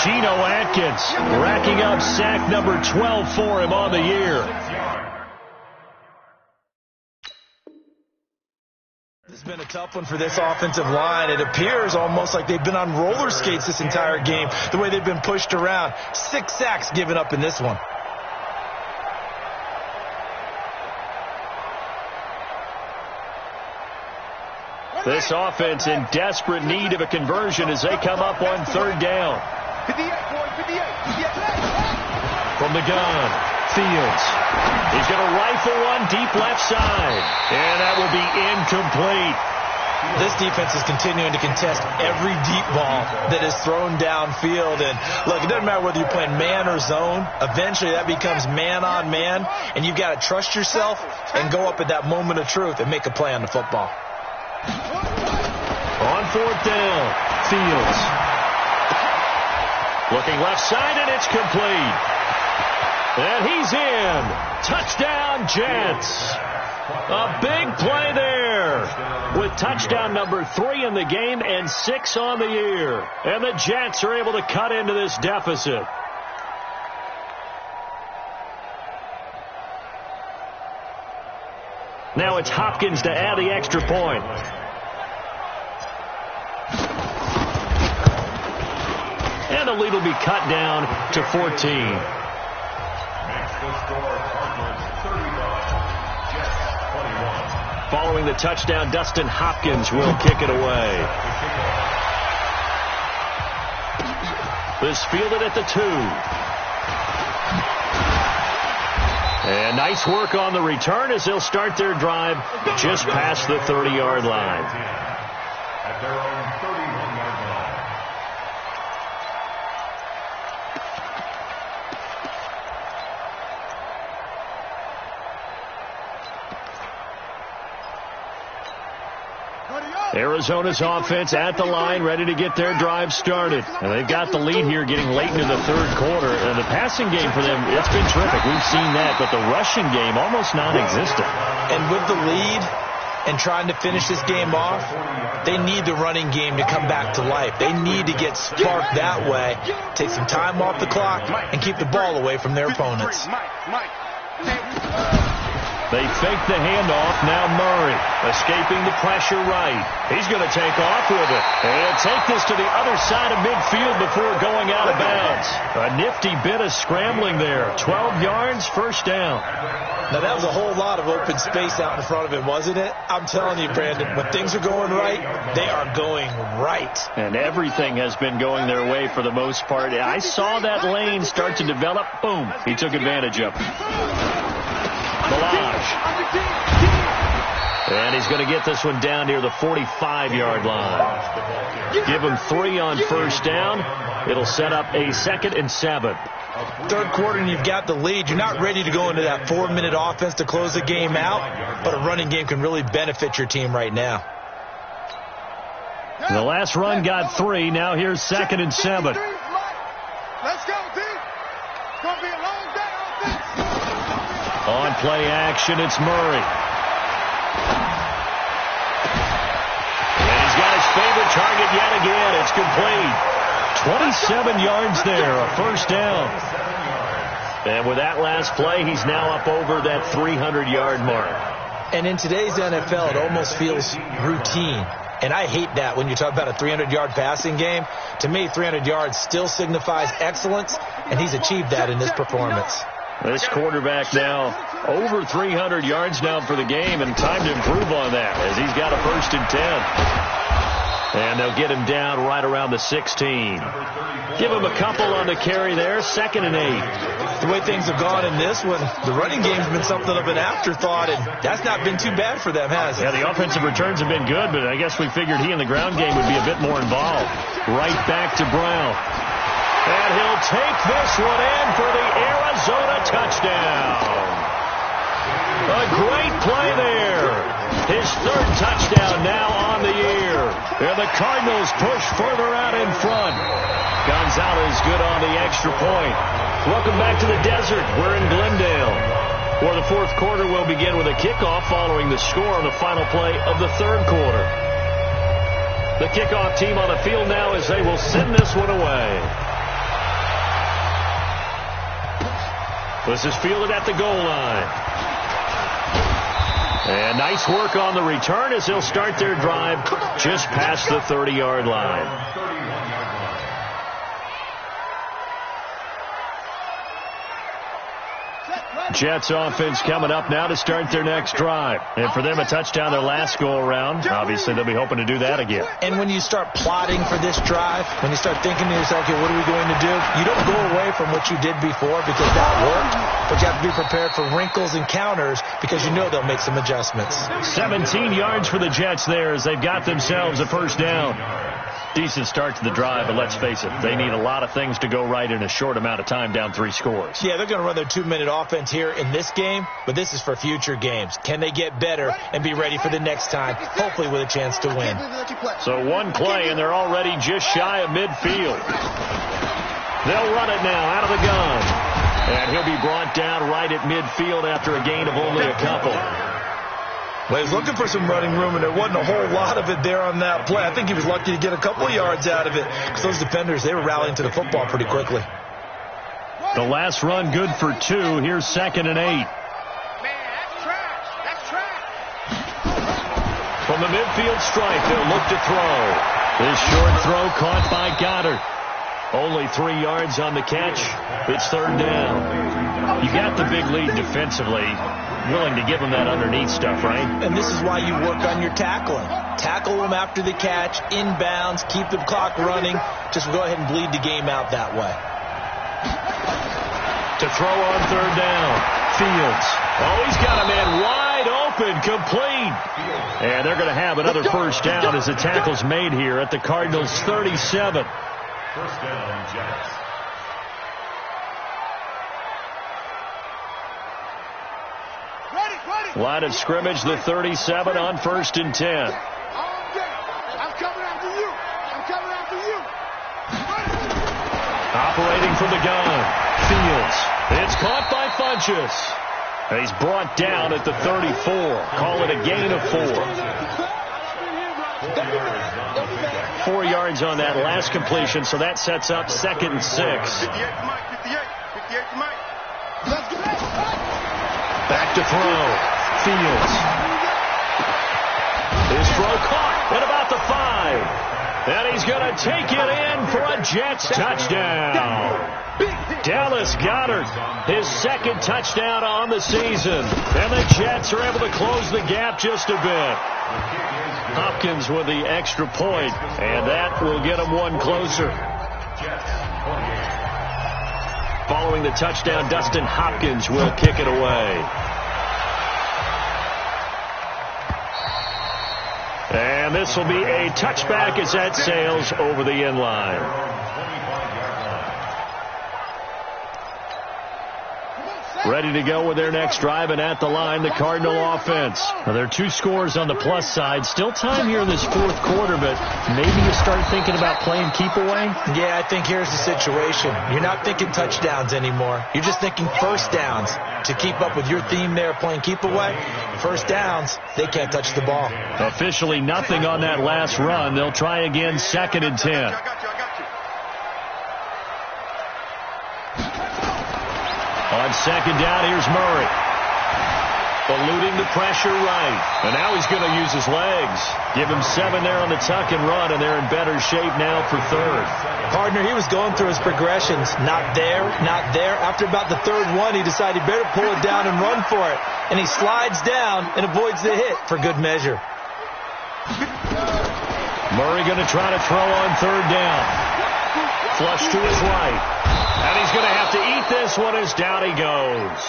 Geno Atkins racking up sack number 12 for him on the year. It's been a tough one for this offensive line. It appears almost like they've been on roller skates this entire game, the way they've been pushed around. 6 sacks given up in this one. This offense in desperate need of a conversion as they come up on 3rd down. 58, boy, 58. From the gun, Fields. He's going to rifle one deep left side. And that will be incomplete. This defense is continuing to contest every deep ball that is thrown downfield. And look, it doesn't matter whether you're playing man or zone. Eventually that becomes man on man. And you've got to trust yourself and go up at that moment of truth and make a play on the football. On 4th down, Fields. Looking left side, and it's complete. And he's in. Touchdown, Jets. A big play there with touchdown number 3 in the game and 6 on the year. And the Jets are able to cut into this deficit. Now it's Hopkins to add the extra point. And the lead will be cut down to 14. Next to score, Cardinals 31, Jets 21. Following the touchdown, Dustin Hopkins will kick it away. This fielded at the 2. And nice work on the return as they'll start their drive just past the 30-yard line. At their own 31-yard line. Arizona's offense at the line, ready to get their drive started. And they've got the lead here getting late into the 3rd quarter. And the passing game for them, it's been terrific. We've seen that, but the rushing game almost non-existent. And with the lead and trying to finish this game off, they need the running game to come back to life. They need to get sparked that way, take some time off the clock, and keep the ball away from their opponents. They fake the handoff. Now Murray escaping the pressure right. He's going to take off with it. And he'll take this to the other side of midfield before going out of bounds. A nifty bit of scrambling there. 12 yards, 1st down. Now, that was a whole lot of open space out in front of him, wasn't it? I'm telling you, Brandon, when things are going right, they are going right. And everything has been going their way for the most part. I saw that lane start to develop. Boom. He took advantage of it. Melage. And he's going to get this one down near the 45-yard line. Give him 3 on 1st down. It'll set up a 2nd and 7. 3rd quarter and you've got the lead. You're not ready to go into that 4-minute offense to close the game out, but a running game can really benefit your team right now. The last run got 3. Now here's 2nd and 7. Let's go, team. It's going to be a long day offense. On play action, it's Murray. And he's got his favorite target yet again. It's complete. 27 yards there, a 1st down. And with that last play, he's now up over that 300-yard mark. And in today's NFL, it almost feels routine. And I hate that when you talk about a 300-yard passing game. To me, 300 yards still signifies excellence, and he's achieved that in this performance. This quarterback now over 300 yards now for the game, and time to improve on that as he's got a 1st and 10. And they'll get him down right around the 16. Give him a couple on the carry there, 2nd and 8. The way things have gone in this one, the running game's been something of an afterthought, and that's not been too bad for them, has it? Yeah, the offensive returns have been good, but I guess we figured he in the ground game would be a bit more involved. Right back to Brown. And he'll take this one in for the Arizona touchdown. A great play there. His 3rd touchdown now on the year. And the Cardinals push further out in front. Gonzalez good on the extra point. Welcome back to the desert. We're in Glendale, where the fourth quarter will begin with a kickoff following the score on the final play of the third quarter. The kickoff team on the field now as they will send this one away. This is fielded at the goal line. And nice work on the return as they'll start their drive just past the 30-yard line. Jets offense coming up now to start their next drive. And for them, a touchdown their last go-around. Obviously, they'll be hoping to do that again. And when you start plotting for this drive, when you start thinking to yourself, okay, what are we going to do? You don't go away from what you did before because that worked. But you have to be prepared for wrinkles and counters because you know they'll make some adjustments. 17 yards for the Jets there as they've got themselves a first down. Decent start to the drive, but let's face it, they need a lot of things to go right in a short amount of time, down 3 scores. Yeah, they're going to run their 2-minute offense here in this game, but this is for future games. Can they get better and be ready for the next time, hopefully with a chance to win? So one play, and they're already just shy of midfield. They'll run it now out of the gun. And he'll be brought down right at midfield after a gain of only a couple. Well, he was looking for some running room, and there wasn't a whole lot of it there on that play. I think he was lucky to get a couple of yards out of it because those defenders, they were rallying to the football pretty quickly. The last run good for 2. Here's 2nd and 8. Man, that's trash. That's trash. From the midfield stripe, they'll look to throw. This short throw caught by Goddard. Only 3 yards on the catch. It's 3rd down. You got the big lead defensively. Willing to give them that underneath stuff, right? And this is why you work on your tackling. Tackle them after the catch, inbounds, keep the clock running. Just go ahead and bleed the game out that way. To throw on 3rd down. Fields. Oh, he's got a man wide open, complete. And they're going to have another first down as the tackle's made here at the Cardinals' 37. First down, Jets. Line of scrimmage, the 37 on 1st and 10. I'm coming after you. I'm coming after you. Operating from the gun. Fields. It's caught by Funchess. And he's brought down at the 34. Call it a gain of 4. 4 yards on that last completion, so that sets up 2nd and 6. 58 to Mike. 58 to Mike. Let's go. Back to throw. Fields. His throw caught at about the 5. And he's going to take it in for a Jets touchdown. Dallas Goedert, his 2nd touchdown on the season. And the Jets are able to close the gap just a bit. Hopkins with the extra point, and that will get them one closer. Following the touchdown, Dustin Hopkins will kick it away. And this will be a touchback as that sails over the end line. Ready to go with their next drive, and at the line, the Cardinal offense. Now, there are 2 scores on the plus side. Still time here in this fourth quarter, but maybe you start thinking about playing keep away? Yeah, I think here's the situation. You're not thinking touchdowns anymore. You're just thinking first downs. To keep up with your theme there, playing keep away, first downs, they can't touch the ball. Officially nothing on that last run. They'll try again, 2nd and 10. On 2nd down, here's Murray. Eluding the pressure right. And now he's going to use his legs. Give him 7 there on the tuck and run, and they're in better shape now for 3rd. Partner, he was going through his progressions. Not there, not there. After about the 3rd one, he decided he better pull it down and run for it. And he slides down and avoids the hit for good measure. Murray going to try to throw on 3rd down. Flush to his right. And he's going to have to eat this one as down he goes.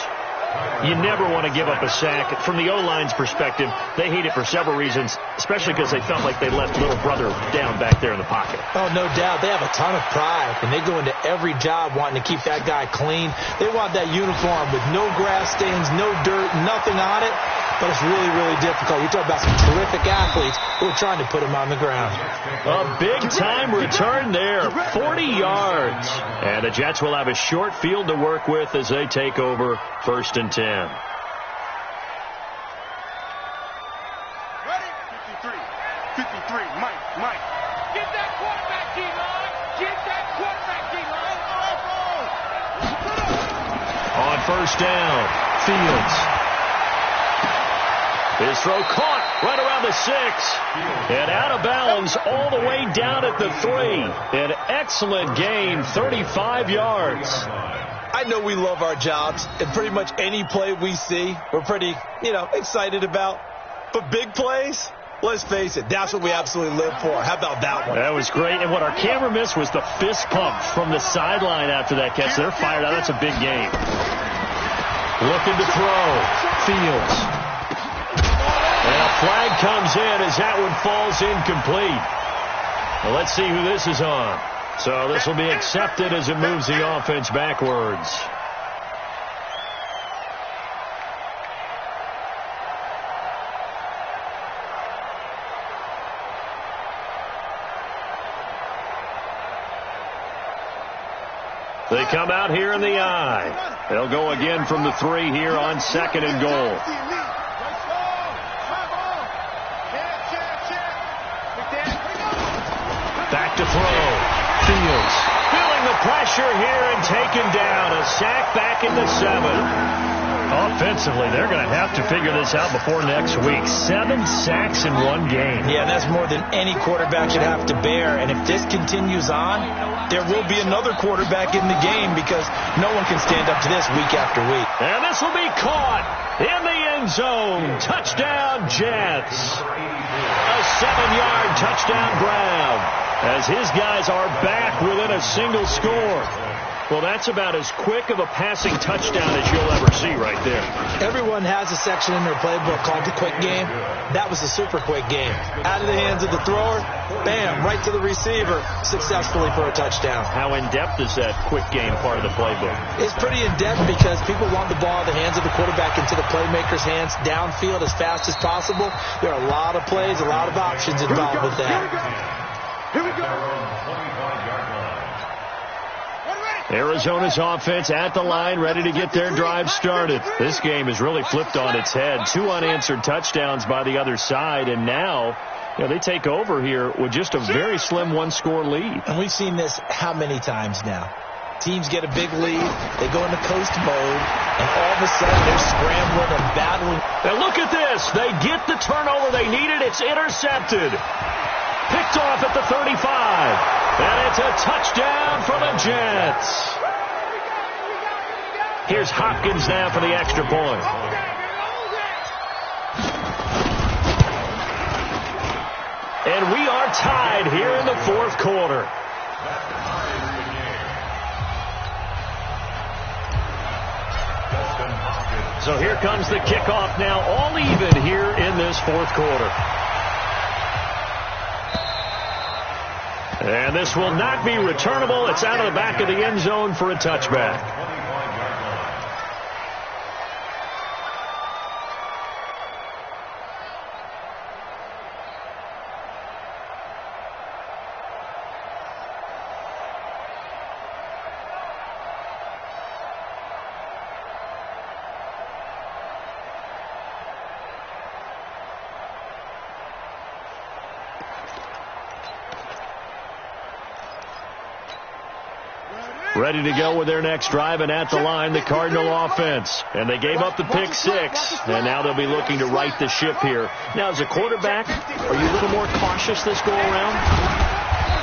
You never want to give up a sack. From the O-line's perspective, they hate it for several reasons, especially because they felt like they left little brother down back there in the pocket. Oh, no doubt. They have a ton of pride, and they go into every job wanting to keep that guy clean. They want that uniform with no grass stains, no dirt, nothing on it. but it's really, really difficult. You're talking about some terrific athletes who are trying to put him on the ground. A big-time return there, 40 yards. And the Jets will have a short field to work with as they take over 1st and 10. Ready? 53, Mike. Get that quarterback, D-line. Get that quarterback, D-line. On 1st down, Fields. His throw caught right around the 6. And out of bounds all the way down at the 3. An excellent gain, 35 yards. I know we love our jobs, and pretty much any play we see, we're pretty, excited about. But big plays, let's face it, that's what we absolutely live for. How about that one? That was great. And what our camera missed was the fist pump from the sideline after that catch. They're fired out. That's a big game. Looking to throw. Fields. And a flag comes in as that one falls incomplete. Well, let's see who this is on. So this will be accepted as it moves the offense backwards. They come out here in the I. They'll go again from the 3 here on 2nd and goal. Back to throw. Fields feeling the pressure here and taken down. A sack back in the 7. Offensively, they're going to have to figure this out before next week. 7 sacks in one game. Yeah, that's more than any quarterback should have to bear. And if this continues on, there will be another quarterback in the game because no one can stand up to this week after week. And this will be caught in the end zone. Touchdown, Jets. A 7-yard touchdown Brown as his guys are back within a single score. Well, that's about as quick of a passing touchdown as you'll ever see right there. Everyone has a section in their playbook called the quick game. That was a super quick game. Out of the hands of the thrower, bam, right to the receiver, successfully for a touchdown. How in-depth is that quick game part of the playbook? It's pretty in-depth because people want the ball in the hands of the quarterback into the playmaker's hands downfield as fast as possible. There are a lot of plays, a lot of options involved with that. Here we go. Arizona's offense at the line, ready to get their drive started. This game has really flipped on its head. 2 unanswered touchdowns by the other side, and now they take over here with just a very slim 1-score lead. And we've seen this how many times now? Teams get a big lead, they go into coast mode, and all of a sudden they're scrambling and battling. And look at this. They get the turnover they needed. It's intercepted. Picked off at the 35. And it's a touchdown for the Jets. Here's Hopkins now for the extra point. And we are tied here in the 4th quarter. So here comes the kickoff now, all even here in this 4th quarter. And this will not be returnable. It's out of the back of the end zone for a touchback. Ready to go with their next drive, and at the line, the Cardinal offense. And they gave up the pick 6, and now they'll be looking to right the ship here. Now, as a quarterback, are you a little more cautious this go-around?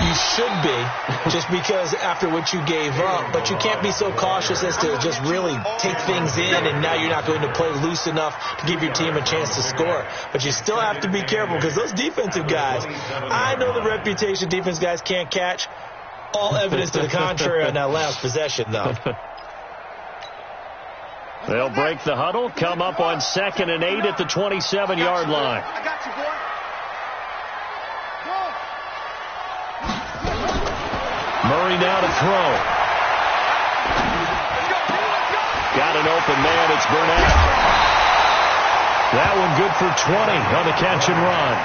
You should be, just because after what you gave up. But you can't be so cautious as to just really take things in, and now you're not going to play loose enough to give your team a chance to score. But you still have to be careful because those defensive guys, I know the reputation defense guys can't catch. All evidence to the contrary on that last possession, though. They'll break the huddle, come up on 2nd and 8 at the 27-yard line. I got you, boy. Murray now to throw. Got an open man. It's Burnett. That one good for 20 on the catch and run.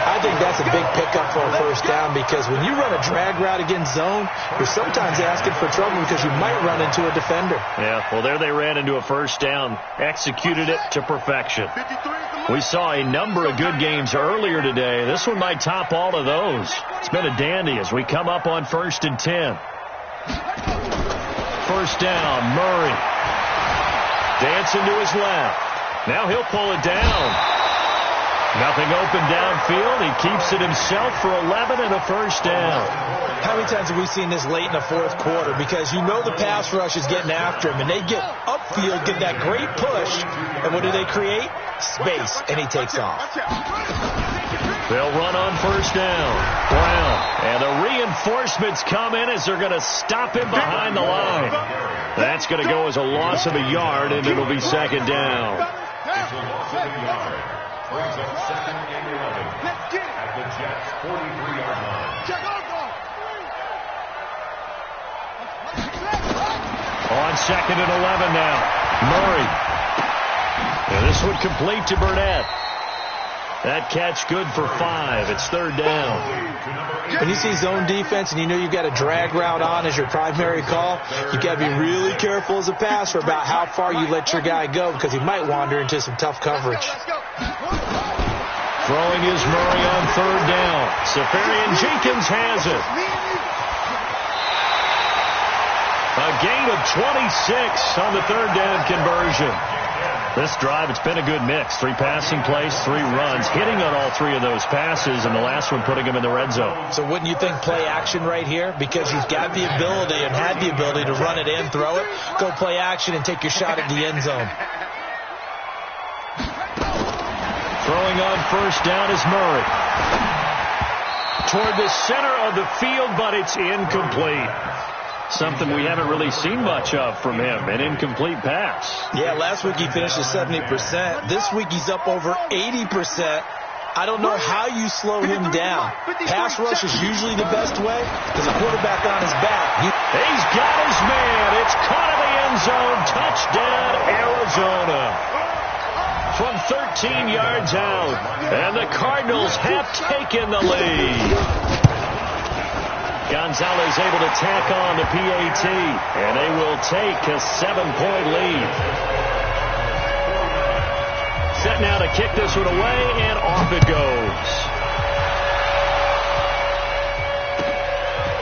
I think that's a big pickup for a first down because when you run a drag route against zone, you're sometimes asking for trouble because you might run into a defender. Yeah, well, there they ran into a first down, executed it to perfection. We saw a number of good games earlier today. This one might top all of those. It's been a dandy as we come up on 1st and 10. First down, Murray. Dancing to his left. Now he'll pull it down. Nothing open downfield. He keeps it himself for 11 and a first down. How many times have we seen this late in the fourth quarter? Because you know the pass rush is getting after him, and they get upfield, get that great push, and what do they create? Space, and he takes off. They'll run on first down. Brown. And the reinforcements come in as they're going to stop him behind the line. That's going to go as a loss of a yard, and it'll be second down. It's a loss of a yard. Brings up 2nd and 11 at the Jets' 43-yard line. On 2nd and 11 now. Murray. And this one complete to Burnett. That catch good for 5. It's third down. When you see zone defense and you know you've got a drag route on as your primary call, you've got to be really careful as a passer about how far you let your guy go because he might wander into some tough coverage. Throwing is Murray on third down. Safarian Jenkins has it. A gain of 26 on the third down conversion. This drive, it's been a good mix. 3 passing plays, 3 runs, hitting on all 3 of those passes, and the last one putting him in the red zone. So wouldn't you think play action right here? Because you've got the ability and had the ability to run it in, throw it, go play action, and take your shot at the end zone. Throwing on first down is Murray. Toward the center of the field, but it's incomplete. Something we haven't really seen much of from him, an incomplete pass. Yeah, last week he finished at 70%. This week he's up over 80%. I don't know how you slow him down. Pass rush is usually the best way because a quarterback on his back. He's got his man. It's caught in the end zone. Touchdown, Arizona. From 13 yards out. And the Cardinals have taken the lead. Gonzalez able to tack on the PAT, and they will take a 7-point lead. Set now to kick this one away, and off it goes.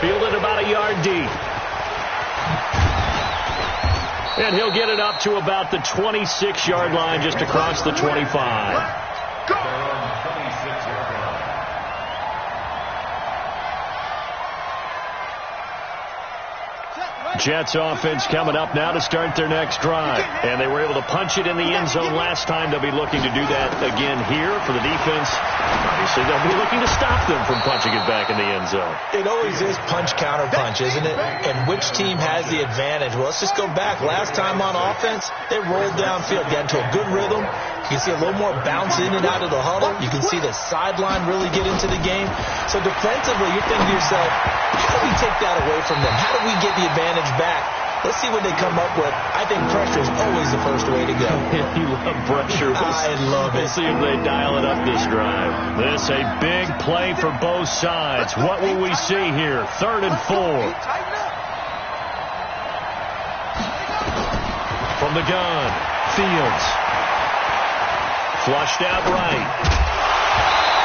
Fielded about a yard deep. And he'll get it up to about the 26-yard line, just across the 25. Jets offense coming up now to start their next drive. And they were able to punch it in the end zone last time. They'll be looking to do that again here for the defense. Obviously, they'll be looking to stop them from punching it back in the end zone. It always is punch-counter-punch, isn't it? And which team has the advantage? Well, let's just go back. Last time on offense, they rolled downfield, got into a good rhythm. You can see a little more bounce in and out of the huddle. You can see the sideline really get into the game. So defensively, you're thinking to yourself, how do we take that away from them? How do we get the advantage back? Let's see what they come up with. I think pressure is always the first way to go. You love pressure. I love it. We'll see if they dial it up this drive. This a big play for both sides. What will we see here? 3rd and 4. From the gun, Fields. Flushed out right.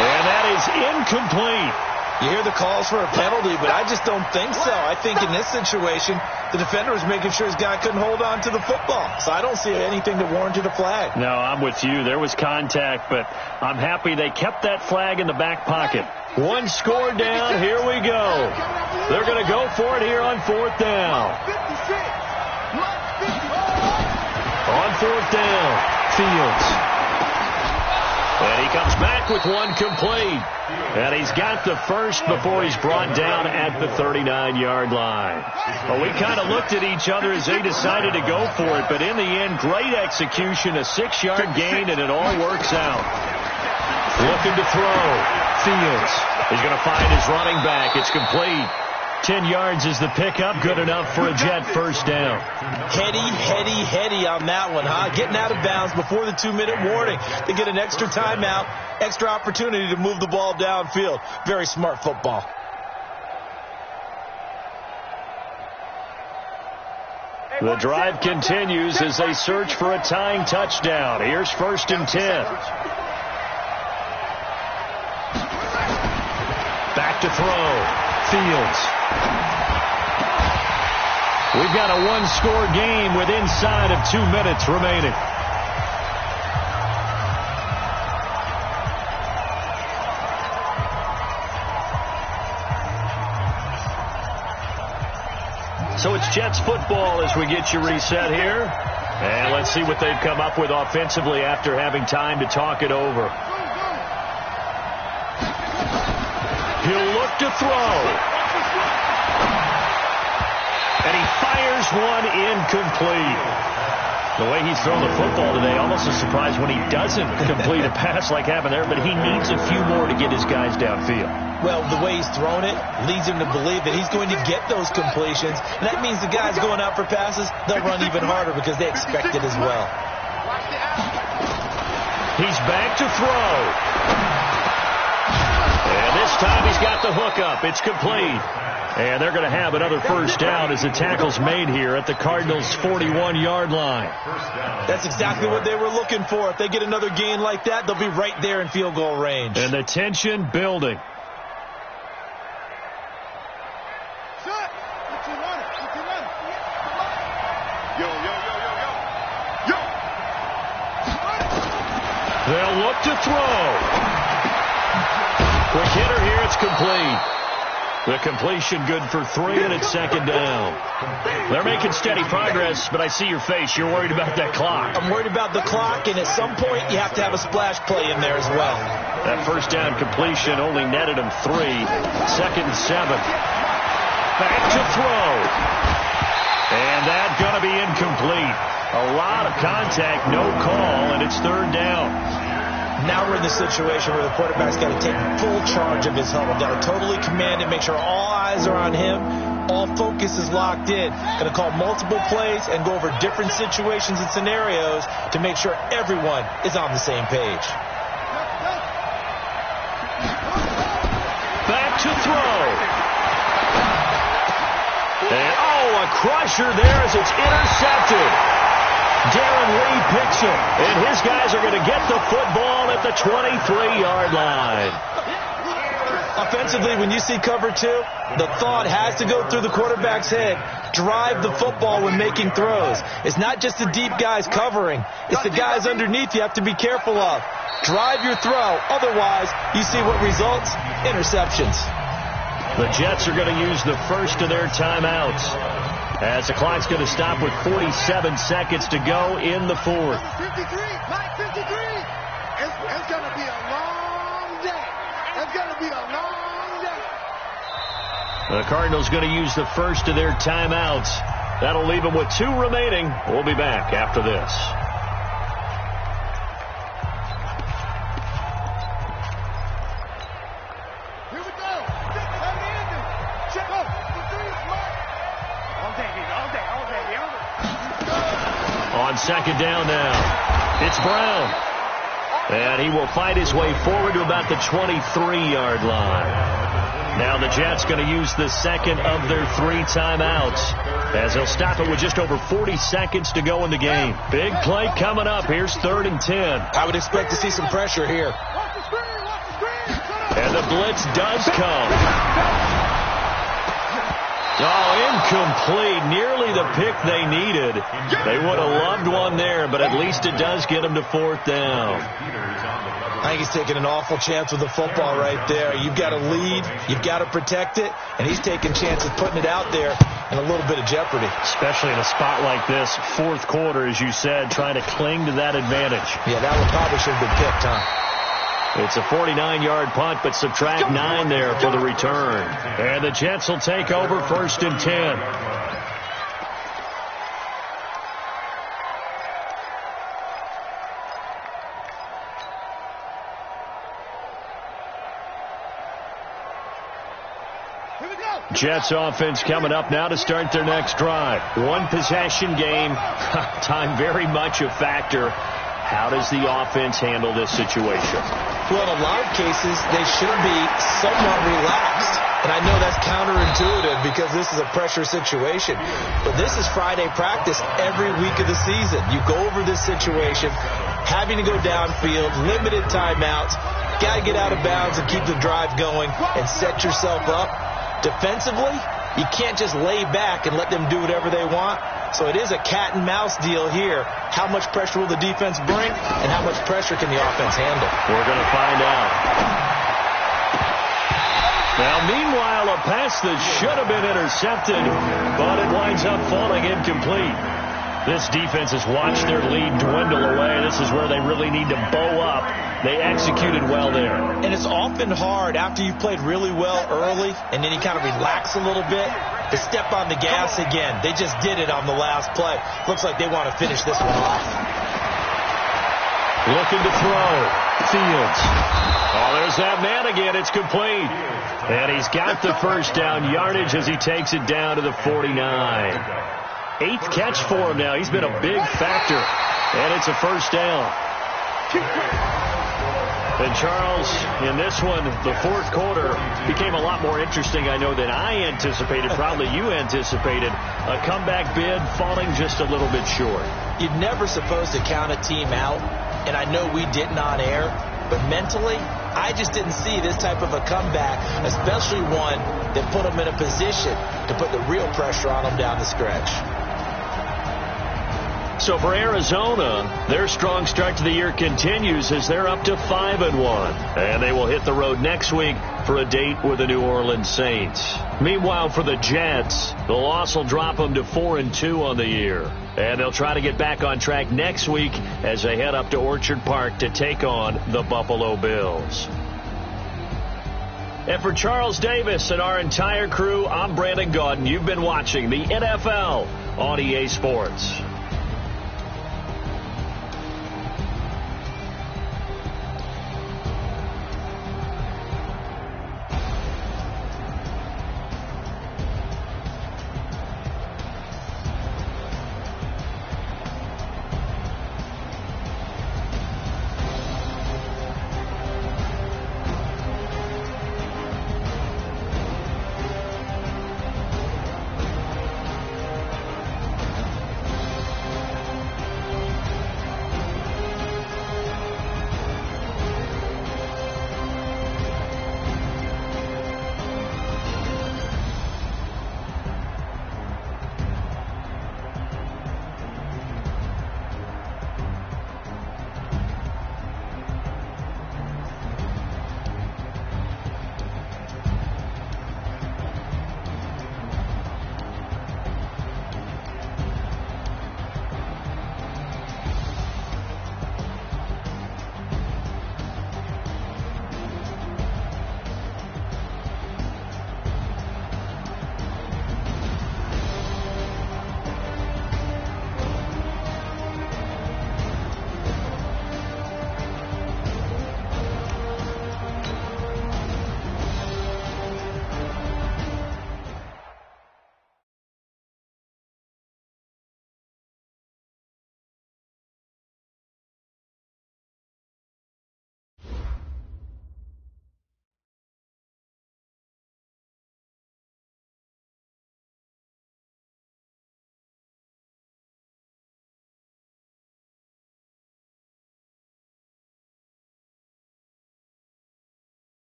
And that is incomplete. You hear the calls for a penalty, but I just don't think so. I think in this situation, the defender was making sure his guy couldn't hold on to the football. So I don't see anything that warranted a flag. No, I'm with you. There was contact, but I'm happy they kept that flag in the back pocket. One score down. Here we go. They're going to go for it here on 4th down. On 4th down, Fields. And he comes back with one complete. And he's got the first before he's brought down at the 39-yard line. Well, we kind of looked at each other as they decided to go for it. But in the end, great execution, a 6-yard gain, and it all works out. Looking to throw. Fields is going to find his running back. It's complete. 10 yards is the pickup. Good enough for a Jet first down. Heady on that one, huh? Getting out of bounds before the 2-minute warning. They get an extra timeout, extra opportunity to move the ball downfield. Very smart football. The drive continues as they search for a tying touchdown. Here's 1st and 10. Back to throw. Fields. We've got a one-score game with inside of 2 minutes remaining. So it's Jets football as we get you reset here. And let's see what they've come up with offensively after having time to talk it over. He'll look to throw. And he fires one incomplete. The way he's thrown the football today, almost a surprise when he doesn't complete a pass like happened there, but he needs a few more to get his guys downfield. Well, the way he's thrown it leads him to believe that he's going to get those completions, and that means the guys going out for passes, they'll run even harder because they expect it as well. He's back to throw. And this time he's got the hook up. It's complete. And they're going to have another first down as the tackle's made here at the Cardinals' 41-yard line. That's exactly what they were looking for. If they get another gain like that, they'll be right there in field goal range. And the tension building. They'll look to throw. Quick hitter here. It's complete. The completion good for 3, and it's 2nd down. They're making steady progress, but I see your face. You're worried about that clock. I'm worried about the clock, and at some point you have to have a splash play in there as well. That first down completion only netted him 3. 2nd and 7. Back to throw. And that's going to be incomplete. A lot of contact, no call, and it's 3rd down. Now we're in the situation where the quarterback's got to take full charge of his huddle. Got to totally command it, make sure all eyes are on him. All focus is locked in. Going to call multiple plays and go over different situations and scenarios to make sure everyone is on the same page. Back to throw. And, a crusher there as it's intercepted. Darren Lee picks him, and his guys are going to get the football at the 23-yard line. Offensively, when you see cover 2, the thought has to go through the quarterback's head. Drive the football when making throws. It's not just the deep guys covering. It's the guys underneath you have to be careful of. Drive your throw. Otherwise, you see what results? Interceptions. The Jets are going to use the first of their timeouts, as the clock's going to stop with 47 seconds to go in the 4th. 53, Mike 53. It's going to be a long day. It's going to be a long day. The Cardinals going to use the first of their timeouts. That'll leave them with 2 remaining. We'll be back after this. On 2nd down now, it's Brown. And he will fight his way forward to about the 23-yard line. Now the Jets going to use the second of their 3 timeouts, as they'll stop it with just over 40 seconds to go in the game. Big play coming up. Here's 3rd and 10. I would expect to see some pressure here. And the blitz does come. Incomplete. Nearly the pick they needed. They would have loved one there, but at least it does get them to 4th down. I think he's taking an awful chance with the football right there. You've got to lead. You've got to protect it. And he's taking chances putting it out there in a little bit of jeopardy. Especially in a spot like this, 4th quarter, as you said, trying to cling to that advantage. Yeah, that one probably should have been picked, huh? It's a 49-yard punt, but subtract 9 there for the return. And the Jets will take over 1st and 10. Jets offense coming up now to start their next drive. One possession game. Time very much a factor. How does the offense handle this situation? Well, in a lot of cases, they should be somewhat relaxed. And I know that's counterintuitive because this is a pressure situation. But this is Friday practice every week of the season. You go over this situation, having to go downfield, limited timeouts, got to get out of bounds and keep the drive going and set yourself up. Defensively, you can't just lay back and let them do whatever they want. So it is a cat and mouse deal here. How much pressure will the defense bring and how much pressure can the offense handle? We're going to find out. Now, meanwhile, a pass that should have been intercepted, but it winds up falling incomplete. This defense has watched their lead dwindle away. This is where they really need to bow up. They executed well there. And it's often hard after you've played really well early and then you kind of relax a little bit to step on the gas again. They just did it on the last play. Looks like they want to finish this one off. Looking to throw. Fields. Oh, there's that man again. It's complete. And he's got the first down yardage as he takes it down to the 49. 8th catch for him now. He's been a big factor. And it's a first down. And Charles, in this one, the fourth quarter became a lot more interesting, I know, than I anticipated. Probably you anticipated. A comeback bid falling just a little bit short. You're never supposed to count a team out. And I know we didn't on air. But mentally, I just didn't see this type of a comeback, especially one that put them in a position to put the real pressure on them down the stretch. So for Arizona, their strong start to the year continues as they're up to 5-1. And they will hit the road next week for a date with the New Orleans Saints. Meanwhile, for the Jets, the loss will drop them to 4-2 on the year. And they'll try to get back on track next week as they head up to Orchard Park to take on the Buffalo Bills. And for Charles Davis and our entire crew, I'm Brandon Gaudin. You've been watching the NFL on EA Sports.